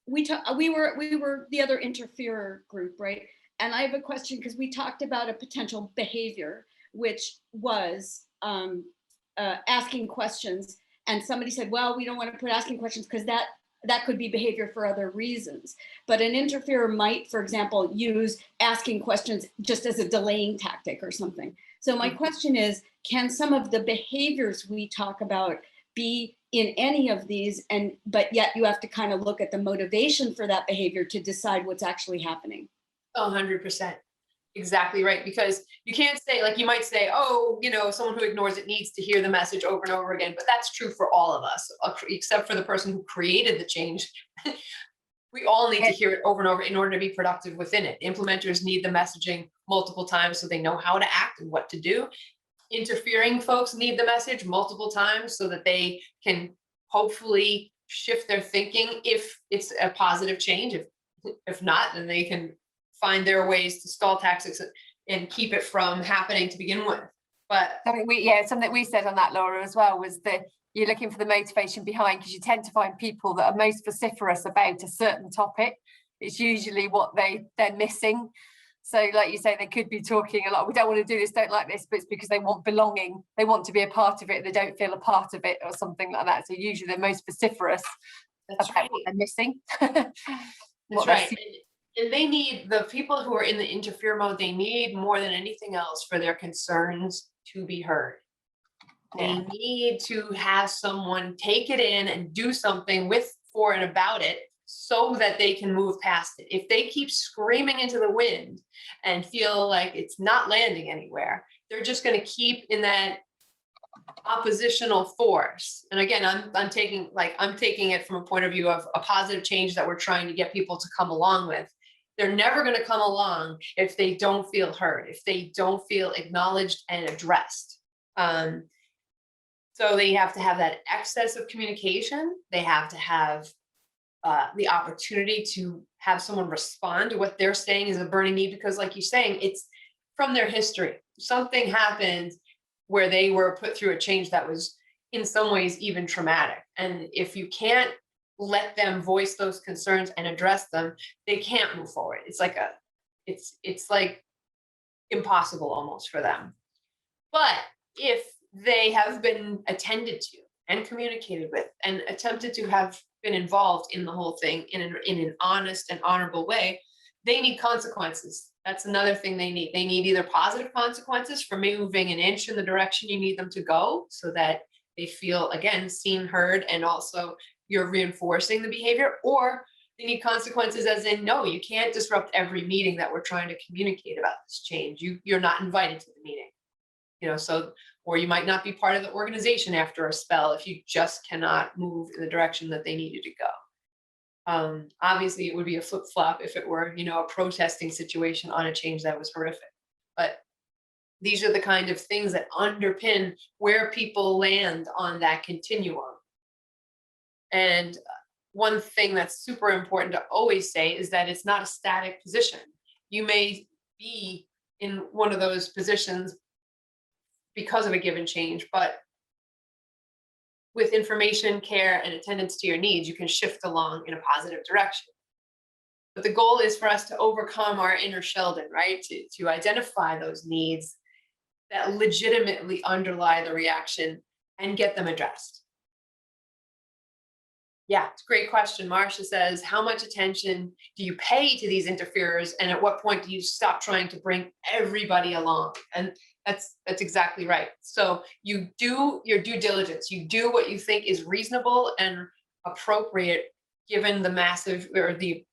we were the other interferer group, right? And I have a question because we talked about a potential behavior, which was asking questions. And somebody said, well, we don't want to put asking questions because that could be behavior for other reasons. But an interferer might, for example, use asking questions just as a delaying tactic or something. So my question is, can some of the behaviors we talk about be in any of these, but yet you have to kind of look at the motivation for that behavior to decide what's actually happening? 100%. Exactly right. Because you can't say, like, you might say, oh, someone who ignores it needs to hear the message over and over again. But that's true for all of us, except for the person who created the change. We all need to hear it over and over in order to be productive within it. Implementers need the messaging multiple times so they know how to act and what to do. Interfering folks need the message multiple times so that they can hopefully shift their thinking if it's a positive change. If not, then they can find their ways to stall tactics and keep it from happening to begin with. But something we said on that, Laura, as well, was that you're looking for the motivation behind, because you tend to find people that are most vociferous about a certain topic. It's usually what they're missing. So like you say, they could be talking a lot, we don't want to do this, don't like this, but it's because they want belonging. They want to be a part of it. They don't feel a part of it or something like that. So usually they're most vociferous about what they're missing. That's right. And they need, the people who are in the interfere mode, they need more than anything else for their concerns to be heard. They need to have someone take it in and do something for and about it so that they can move past it. If they keep screaming into the wind and feel like it's not landing anywhere, they're just going to keep in that oppositional force. And again, I'm taking it from a point of view of a positive change that we're trying to get people to come along with. They're never going to come along if they don't feel heard, if they don't feel acknowledged and addressed. So So they have to have that excess of communication. They have to have the opportunity to have someone respond to what they're saying is a burning need, because like you're saying, it's from their history. Something happened where they were put through a change that was in some ways even traumatic. And if you can't let them voice those concerns and address them, they can't move forward. It's like it's like impossible almost for them. But if they have been attended to and communicated with and attempted to have been involved in the whole thing in an honest and honorable way, they need consequences. That's another thing they need. They need either positive consequences for moving an inch in the direction you need them to go, so that they feel, again, seen, heard, and also you're reinforcing the behavior, or they need consequences as in, no, you can't disrupt every meeting that we're trying to communicate about this change. You're not invited to the meeting. So, or you might not be part of the organization after a spell if you just cannot move in the direction that they need you to go. Obviously, it would be a flip-flop if it were, a protesting situation on a change that was horrific. But these are the kind of things that underpin where people land on that continuum. And one thing that's super important to always say is that it's not a static position. You may be in one of those positions because of a given change, but with information, care, and attendance to your needs, you can shift along in a positive direction. But the goal is for us to overcome our inner Sheldon, right? To identify those needs that legitimately underlie the reaction and get them addressed. Yeah, it's a great question. Marcia says, how much attention do you pay to these interferers? And at what point do you stop trying to bring everybody along? And that's exactly right. So you do your due diligence. You do what you think is reasonable and appropriate given the massive or the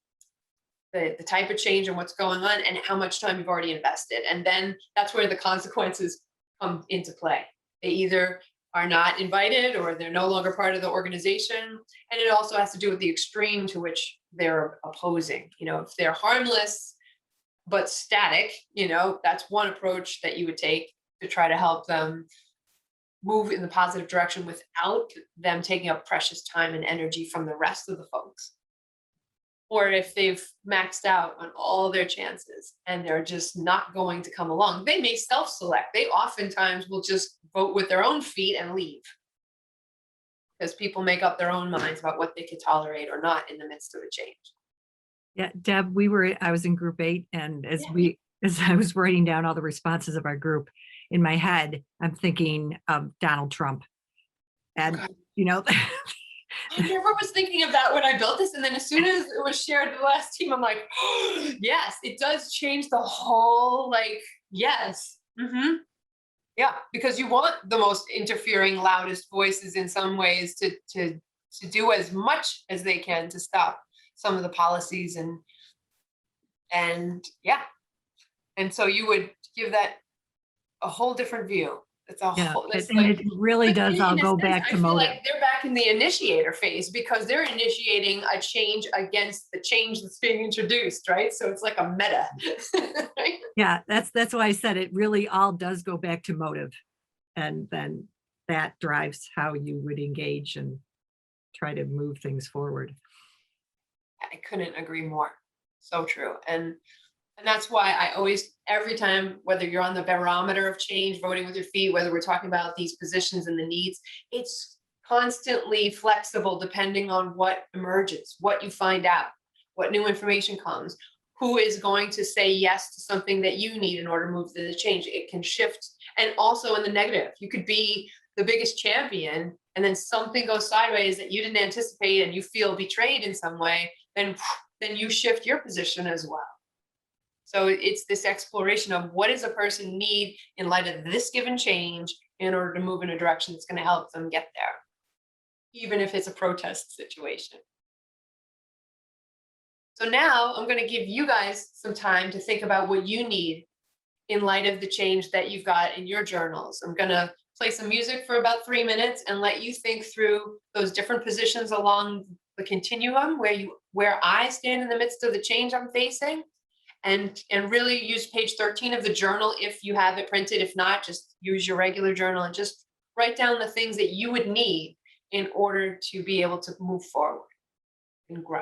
type of change and what's going on and how much time you've already invested. And then that's where the consequences come into play. They either are not invited or they're no longer part of the organization. And it also has to do with the extreme to which they're opposing. If they're harmless but static, that's one approach that you would take to try to help them move in the positive direction without them taking up precious time and energy from the rest of the folks. Or if they've maxed out on all their chances and they're just not going to come along, they may self-select. They oftentimes will just vote with their own feet and leave, because people make up their own minds about what they could tolerate or not in the midst of a change. Yeah, Deb, I was in group 8, and as I was writing down all the responses of our group in my head, I'm thinking of Donald Trump. And, I never was thinking of that when I built this. And then as soon as it was shared to the last team, I'm like, oh, yes, it does change the whole, yes. Mm-hmm. Yeah, because you want the most interfering, loudest voices in some ways to do as much as they can to stop some of the policies and yeah. And so you would give that a whole different view. It's a whole, it's and it really does all go back to motive. Like they're back in the initiator phase because they're initiating a change against the change that's being introduced, right? So it's like a meta. Right? Yeah, that's why I said it really all does go back to motive. And then that drives how you would engage and try to move things forward. I couldn't agree more. So true. And that's why I always, every time, whether you're on the barometer of change, voting with your feet, whether we're talking about these positions and the needs, it's constantly flexible depending on what emerges, what you find out, what new information comes, who is going to say yes to something that you need in order to move through the change. It can shift. And also in the negative, you could be the biggest champion and then something goes sideways that you didn't anticipate and you feel betrayed in some way, then you shift your position as well. So it's this exploration of what does a person need in light of this given change in order to move in a direction that's going to help them get there, even if it's a protest situation. So now I'm going to give you guys some time to think about what you need in light of the change that you've got in your journals. I'm going to play some music for about 3 minutes and let you think through those different positions along the continuum where I stand in the midst of the change I'm facing. And really use page 13 of the journal if you have it printed. If not, just use your regular journal and just write down the things that you would need in order to be able to move forward and grow.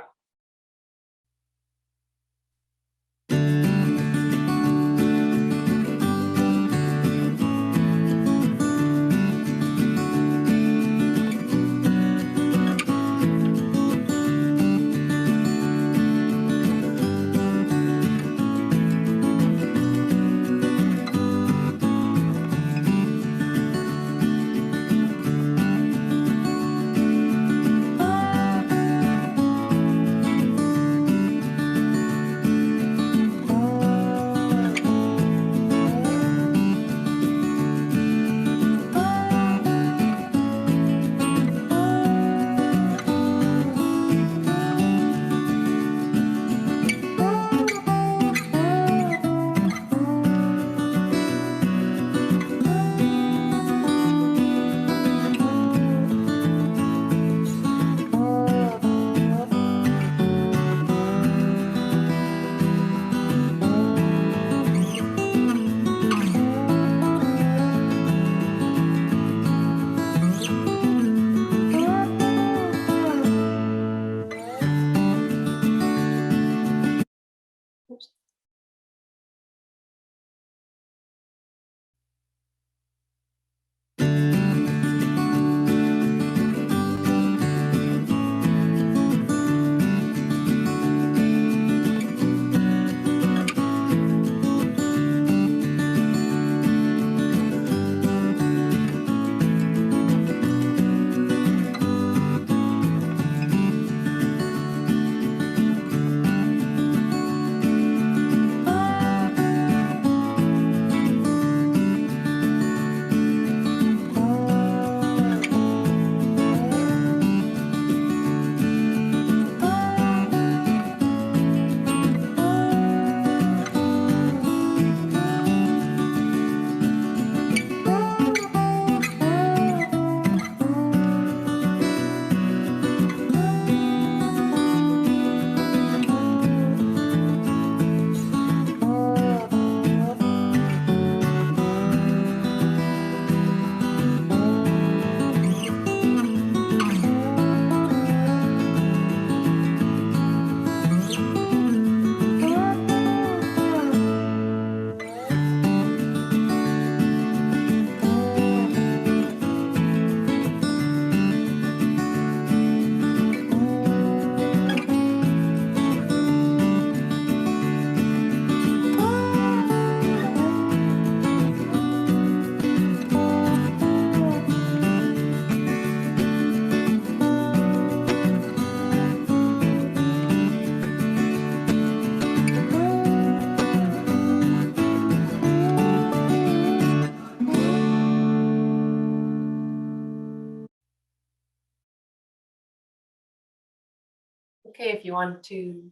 Okay, if you want to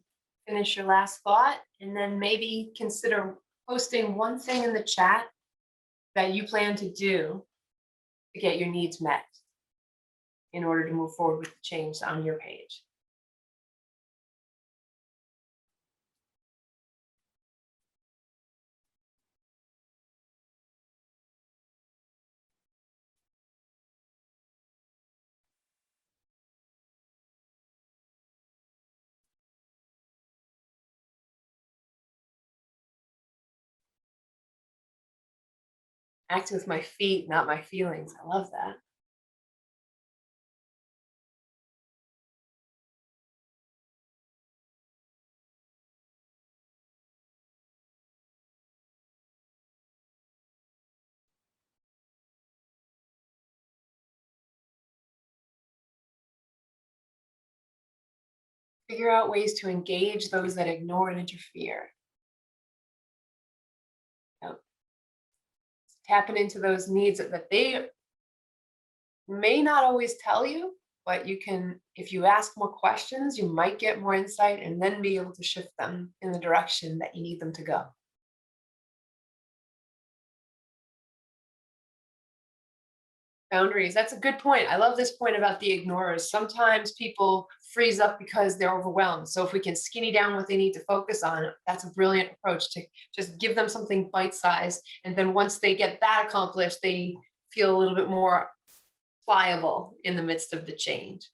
finish your last thought and then maybe consider posting one thing in the chat that you plan to do to get your needs met in order to move forward with the change on your page. Act with my feet, not my feelings. I love that. Figure out ways to engage those that ignore and interfere. Tapping into those needs that they may not always tell you, but you can, if you ask more questions, you might get more insight and then be able to shift them in the direction that you need them to go. Boundaries, that's a good point. I love this point about the ignorers. Sometimes people freeze up because they're overwhelmed. So if we can skinny down what they need to focus on, that's a brilliant approach to just give them something bite-sized. And then once they get that accomplished, they feel a little bit more pliable in the midst of the change.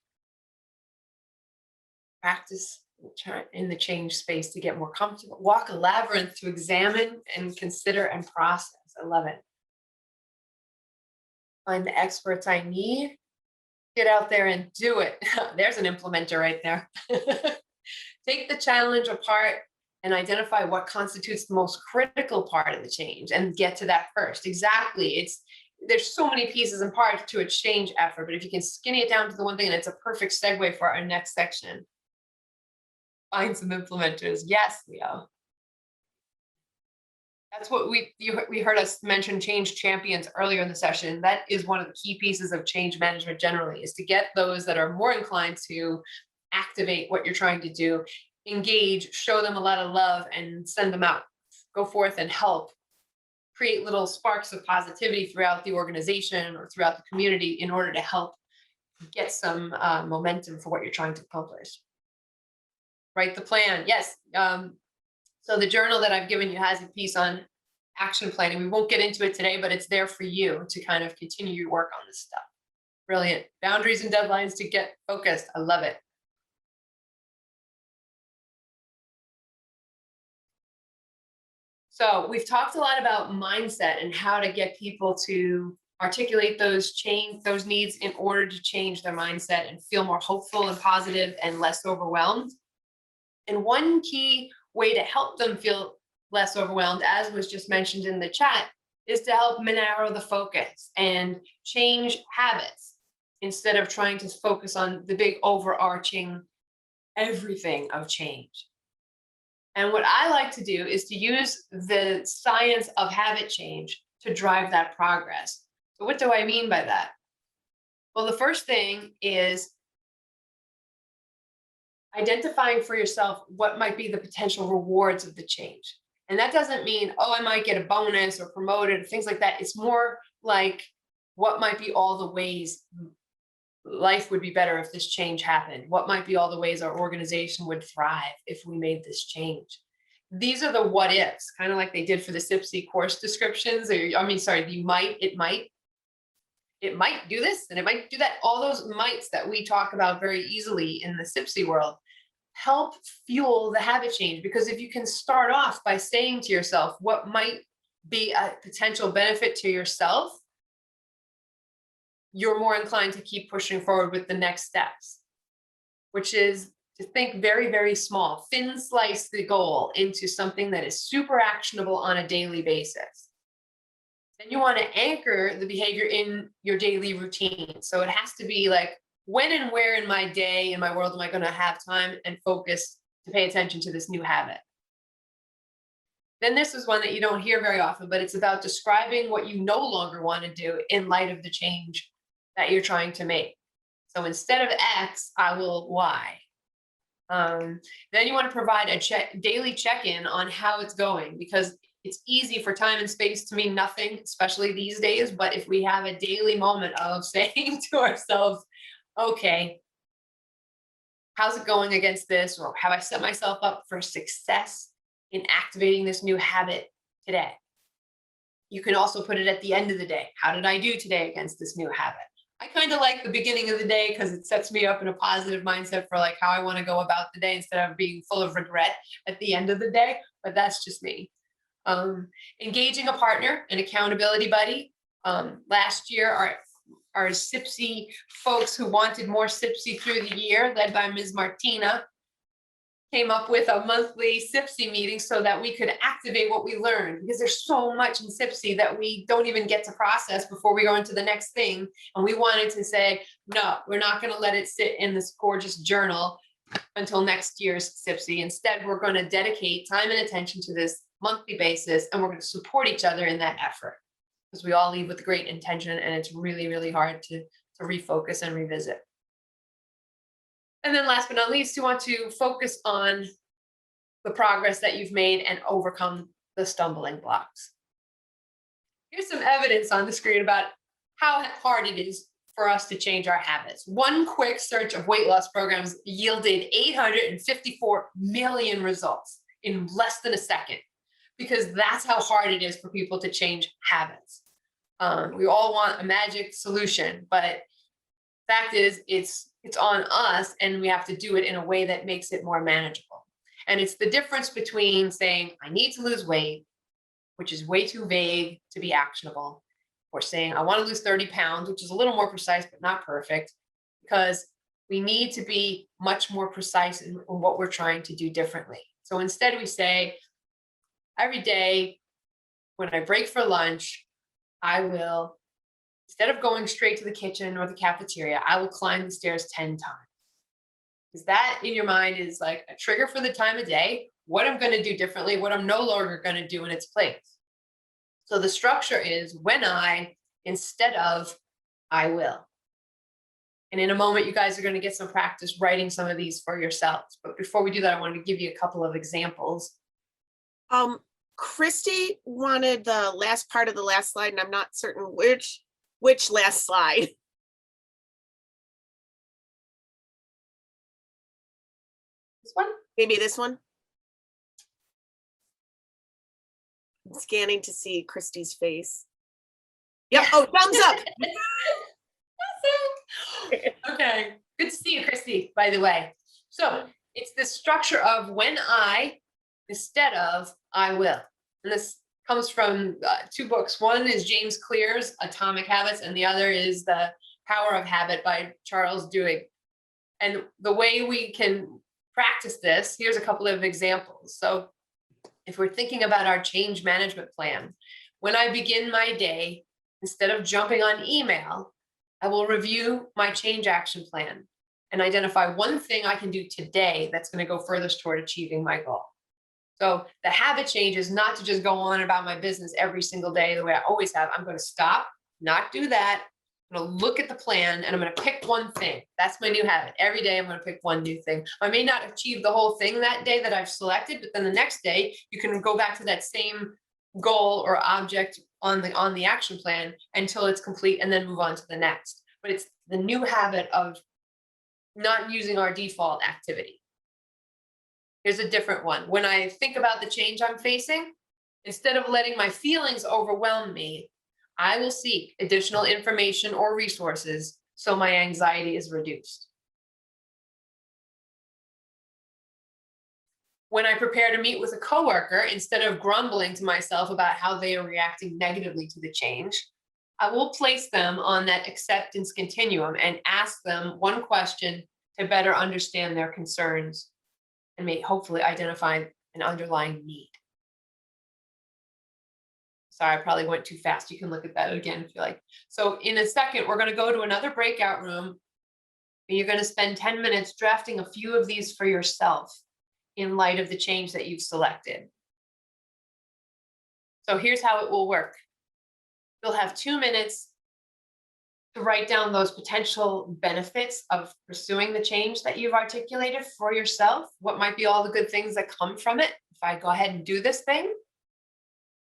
Practice in the change space to get more comfortable. Walk a labyrinth to examine and consider and process. I love it. Find the experts I need. Get out there and do it. There's an implementer right there. Take the challenge apart and identify what constitutes the most critical part of the change and get to that first. Exactly. There's so many pieces and parts to a change effort, but if you can skinny it down to the one thing, and it's a perfect segue for our next section. Find some implementers. Yes, Leo. That's what we heard us mention change champions earlier in the session. That is one of the key pieces of change management generally, is to get those that are more inclined to activate what you're trying to do, engage, show them a lot of love, and send them out. Go forth and help create little sparks of positivity throughout the organization or throughout the community in order to help get some momentum for what you're trying to accomplish. Write the plan. Yes. So the journal that I've given you has a piece on action planning. We won't get into it today, but it's there for you to kind of continue your work on this stuff. Brilliant. Boundaries and deadlines to get focused. I love it. So we've talked a lot about mindset and how to get people to articulate those needs in order to change their mindset and feel more hopeful and positive and less overwhelmed. And one key way to help them feel less overwhelmed, as was just mentioned in the chat, is to help narrow the focus and change habits instead of trying to focus on the big overarching everything of change. And what I like to do is to use the science of habit change to drive that progress. So what do I mean by that? Well, the first thing is identifying for yourself what might be the potential rewards of the change. And that doesn't mean, oh, I might get a bonus or promoted or things like that. It's more like, what might be all the ways life would be better if this change happened? What might be all the ways our organization would thrive if we made this change? These are the what ifs, kind of like they did for the CPSI course descriptions. It might do this and it might do that. All those mights that we talk about very easily in the CPSI world help fuel the habit change, because if you can start off by saying to yourself what might be a potential benefit to yourself, you're more inclined to keep pushing forward with the next steps, which is to think very, very small, thin slice the goal into something that is super actionable on a daily basis. Then you want to anchor the behavior in your daily routine. So it has to be like, when and where in my day, in my world, am I going to have time and focus to pay attention to this new habit? Then this is one that you don't hear very often, but it's about describing what you no longer want to do in light of the change that you're trying to make. So instead of X, I will Y. Then you want to provide a daily check-in on how it's going, because it's easy for time and space to mean nothing, especially these days. But if we have a daily moment of saying to ourselves, okay, how's it going against this? Or have I set myself up for success in activating this new habit today? You can also put it at the end of the day. How did I do today against this new habit? I kind of like the beginning of the day because it sets me up in a positive mindset for like how I want to go about the day instead of being full of regret at the end of the day. But that's just me. Engaging a partner, an accountability buddy. Last year, our CPSI folks who wanted more CPSI through the year, led by Ms. Martina, came up with a monthly CPSI meeting so that we could activate what we learned, because there's so much in CPSI that we don't even get to process before we go into the next thing. And we wanted to say, no, we're not going to let it sit in this gorgeous journal until next year's CPSI. Instead, we're going to dedicate time and attention to this monthly basis, and we're going to support each other in that effort, because we all leave with great intention, and it's really, really hard to refocus and revisit. And then last but not least, you want to focus on the progress that you've made and overcome the stumbling blocks. Here's some evidence on the screen about how hard it is for us to change our habits. One quick search of weight loss programs yielded 854 million results in less than a second, because that's how hard it is for people to change habits. We all want a magic solution, but fact is it's on us, and we have to do it in a way that makes it more manageable. And it's the difference between saying, I need to lose weight, which is way too vague to be actionable, or saying, I want to lose 30 pounds, which is a little more precise, but not perfect, because we need to be much more precise in what we're trying to do differently. So instead we say, every day when I break for lunch, I will, instead of going straight to the kitchen or the cafeteria, I will climb the stairs 10 times. Because that in your mind is like a trigger for the time of day, what I'm going to do differently, what I'm no longer going to do in its place. So the structure is when I, instead of, I will. And in a moment, you guys are going to get some practice writing some of these for yourselves. But before we do that, I wanted to give you a couple of examples. Christy wanted the last part of the last slide, and I'm not certain which last slide. This one? Maybe this one. I'm scanning to see Christy's face. Yep. Oh, thumbs up. Okay. Good to see you, Christy, by the way. So it's the structure of when I, instead of, I will. And this comes from 2 books. One is James Clear's Atomic Habits, and the other is The Power of Habit by Charles Duhigg. And the way we can practice this, here's a couple of examples. So if we're thinking about our change management plan, when I begin my day, instead of jumping on email, I will review my change action plan and identify one thing I can do today that's going to go furthest toward achieving my goal. So the habit change is not to just go on about my business every single day the way I always have. I'm going to stop, not do that. I'm going to look at the plan and I'm going to pick one thing. That's my new habit. Every day I'm going to pick one new thing. I may not achieve the whole thing that day that I've selected, but then the next day you can go back to that same goal or object on the action plan until it's complete, and then move on to the next. But it's the new habit of not using our default activity. Here's a different one. When I think about the change I'm facing, instead of letting my feelings overwhelm me, I will seek additional information or resources so my anxiety is reduced. When I prepare to meet with a coworker, instead of grumbling to myself about how they are reacting negatively to the change, I will place them on that acceptance continuum and ask them one question to better understand their concerns and may hopefully identify an underlying need. Sorry, I probably went too fast. You can look at that again if you like. So in a second, we're going to go to another breakout room, and you're going to spend 10 minutes drafting a few of these for yourself in light of the change that you've selected. So here's how it will work. You'll have 2 minutes to write down those potential benefits of pursuing the change that you've articulated for yourself. What might be all the good things that come from it if I go ahead and do this thing?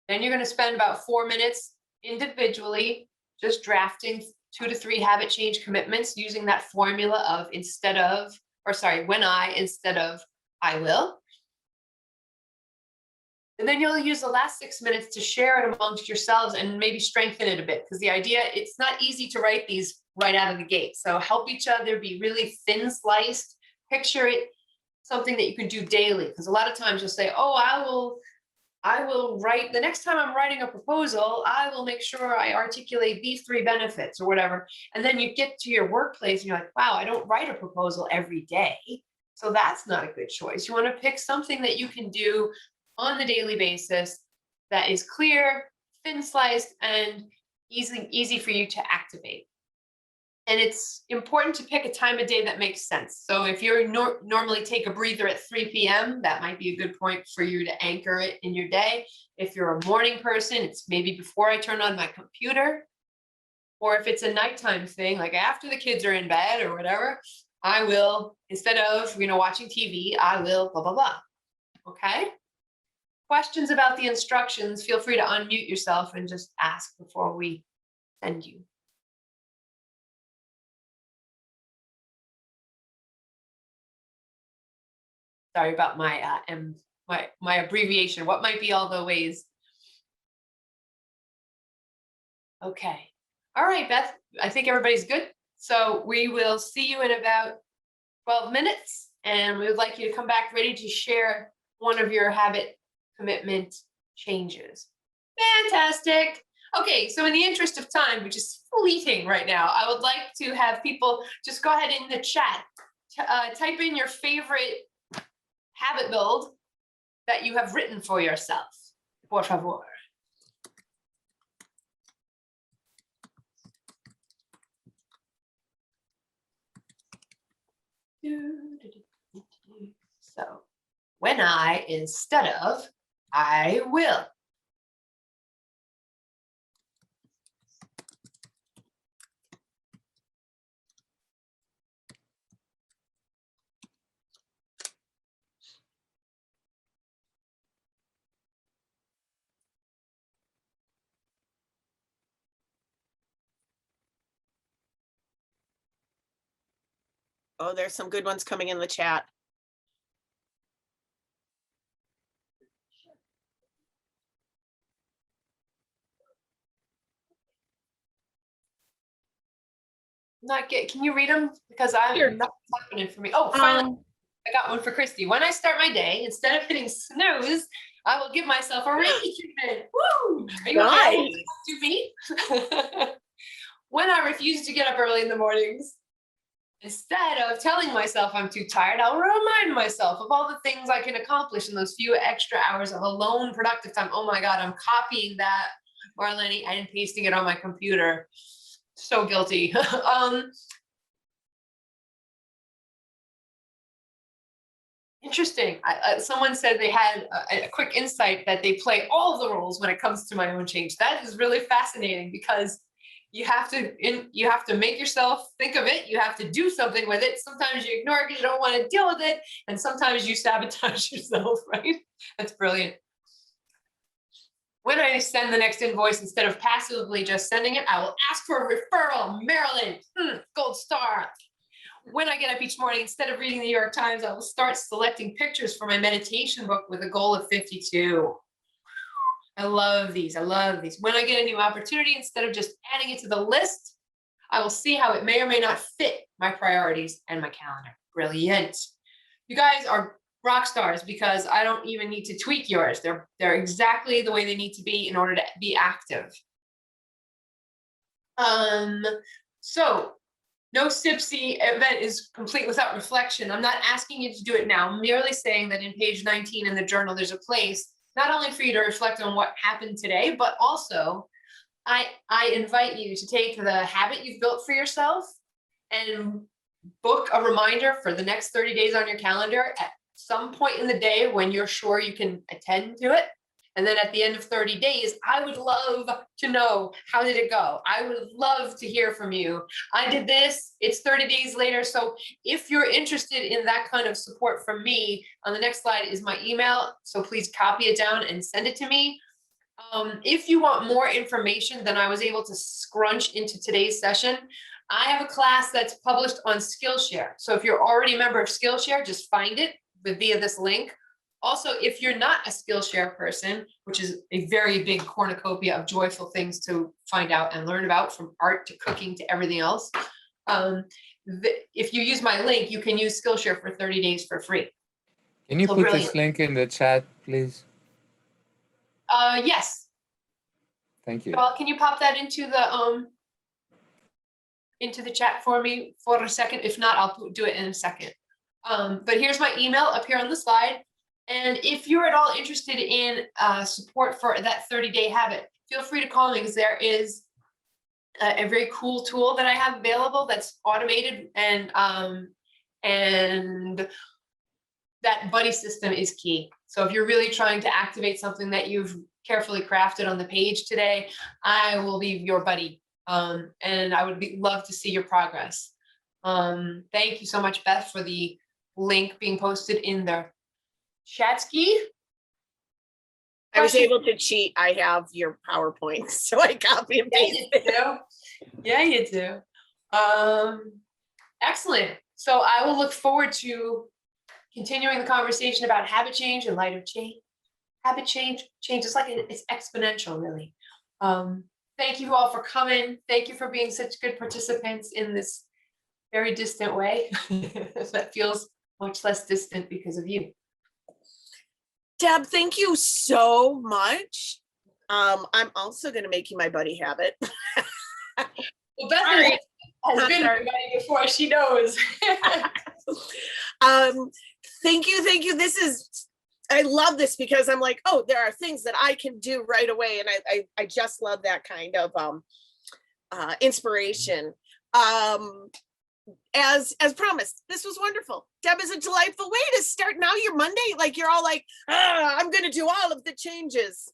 Then you're going to spend about 4 minutes individually just drafting 2 to 3 habit change commitments using that formula of instead of, or sorry, when I instead of I will. And then you'll use the last 6 minutes to share it amongst yourselves and maybe strengthen it a bit, because the idea, it's not easy to write these right out of the gate. So help each other be really thin sliced. Picture it something that you can do daily, because a lot of times you'll say, oh, I will write, the next time I'm writing a proposal, I will make sure I articulate these 3 benefits or whatever. And then you get to your workplace and you're like, wow, I don't write a proposal every day. So that's not a good choice. You want to pick something that you can do on the daily basis that is clear, thin sliced, and easy for you to activate. And it's important to pick a time of day that makes sense. So if you normally take a breather at 3 p.m., that might be a good point for you to anchor it in your day. If you're a morning person, it's maybe before I turn on my computer. Or if it's a nighttime thing, like after the kids are in bed or whatever, I will, instead of, watching TV, I will blah, blah, blah. Okay? Questions about the instructions, feel free to unmute yourself and just ask before we send you. Sorry about my my abbreviation. What might be all the ways? Okay. All right, Beth, I think everybody's good. So we will see you in about 12 minutes, and we would like you to come back ready to share one of your habit commitment changes. Fantastic. Okay, so in the interest of time, which is fleeting right now, I would like to have people just go ahead in the chat, type in your favorite habit build that you have written for yourself. Por favor. So when I instead of, I will. Oh, there's some good ones coming in the chat. Can you read them? Because I'm not happening for me. Oh, finally, I got one for Christy. When I start my day, instead of hitting snooze, I will give myself a Reiki treatment. Woo! Are you available to me? When I refuse to get up early in the mornings, instead of telling myself I'm too tired, I'll remind myself of all the things I can accomplish in those few extra hours of alone productive time. Oh my God, I'm copying that, Marlene, and pasting it on my computer. So guilty. Interesting. Someone said they had a quick insight that they play all the roles when it comes to my own change. That is really fascinating because you have to make yourself think of it. You have to do something with it. Sometimes you ignore it because you don't want to deal with it, and sometimes you sabotage yourself. Right? That's brilliant. When I send the next invoice, instead of passively just sending it, I will ask for a referral. Marilyn, gold star. When I get up each morning, instead of reading the New York Times, I will start selecting pictures for my meditation book with a goal of 52. I love these. I love these. When I get a new opportunity, instead of just adding it to the list, I will see how it may or may not fit my priorities and my calendar. Brilliant. You guys are rock stars because I don't even need to tweak yours. They're exactly the way they need to be in order to be active. So no CPSI event is complete without reflection. I'm not asking you to do it now. I'm merely saying that in page 19 in the journal, there's a place not only for you to reflect on what happened today, but also I invite you to take the habit you've built for yourself and book a reminder for the next 30 days on your calendar at some point in the day when you're sure you can attend to it. And then at the end of 30 days, I would love to know, how did it go? I would love to hear from you. I did this, it's 30 days later. So if you're interested in that kind of support from me, on the next slide is my email. So please copy it down and send it to me. If you want more information than I was able to scrunch into today's session, I have a class that's published on Skillshare. So if you're already a member of Skillshare, just find it via this link. Also, if you're not a Skillshare person, which is a very big cornucopia of joyful things to find out and learn about, from art to cooking to everything else, if you use my link, you can use Skillshare for 30 days for free. Can you put this link in the chat, please? Yes. Thank you. Well, can you pop that into the chat for me for a second? If not, I'll do it in a second. But here's my email up here on the slide. And if you're at all interested in support for that 30-day habit, feel free to call me, because there is a very cool tool that I have available that's automated, and that buddy system is key. So if you're really trying to activate something that you've carefully crafted on the page today, I will be your buddy. And I would love to see your progress. Thank you so much, Beth, for the link being posted in the chat ski. I was able to cheat. I have your PowerPoint, so I copy and paste it. Yeah, you do. Excellent. So I will look forward to continuing the conversation about habit change in light of change. Habit change is like it's exponential, really. Thank you all for coming. Thank you for being such good participants in this very distant way that feels much less distant because of you. Deb, thank you so much. I'm also going to make you my buddy habit. Well, Bethany has been my buddy before. She knows. Thank you. I love this because I'm like, oh, there are things that I can do right away. And I just love that kind of inspiration. As promised, this was wonderful. Deb is a delightful way to start now your Monday. Like you're all like, I'm going to do all of the changes.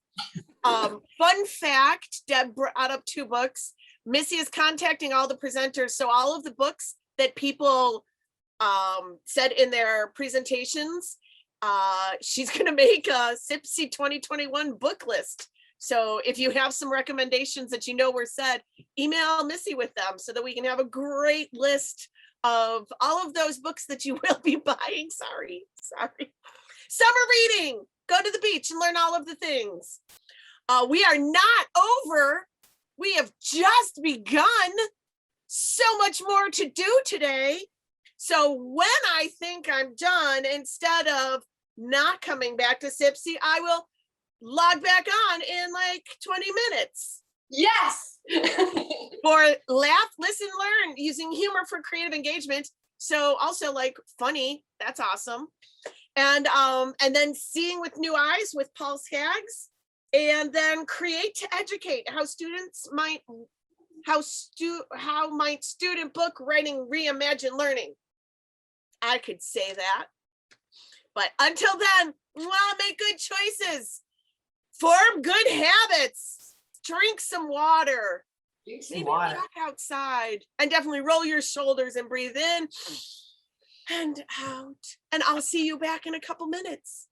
Fun fact, Deb brought up 2 books. Missy is contacting all the presenters. So all of the books that people said in their presentations, she's going to make a CPSI 2021 book list. So if you have some recommendations that you know were said, email Missy with them so that we can have a great list of all of those books that you will be buying. Sorry. Summer reading, go to the beach and learn all of the things. We are not over. We have just begun. So much more to do today. So when I think I'm done, instead of not coming back to CPSI, I will log back on in like 20 minutes. Yes. For laugh, listen, learn, using humor for creative engagement. So also like funny, that's awesome. And then seeing with new eyes with Paul Skaggs, and then create to educate, how might student book writing reimagine learning. I could say that. But until then, make good choices. Form good habits. Drink some water. Maybe walk outside. And definitely roll your shoulders and breathe in and out. And I'll see you back in a couple minutes.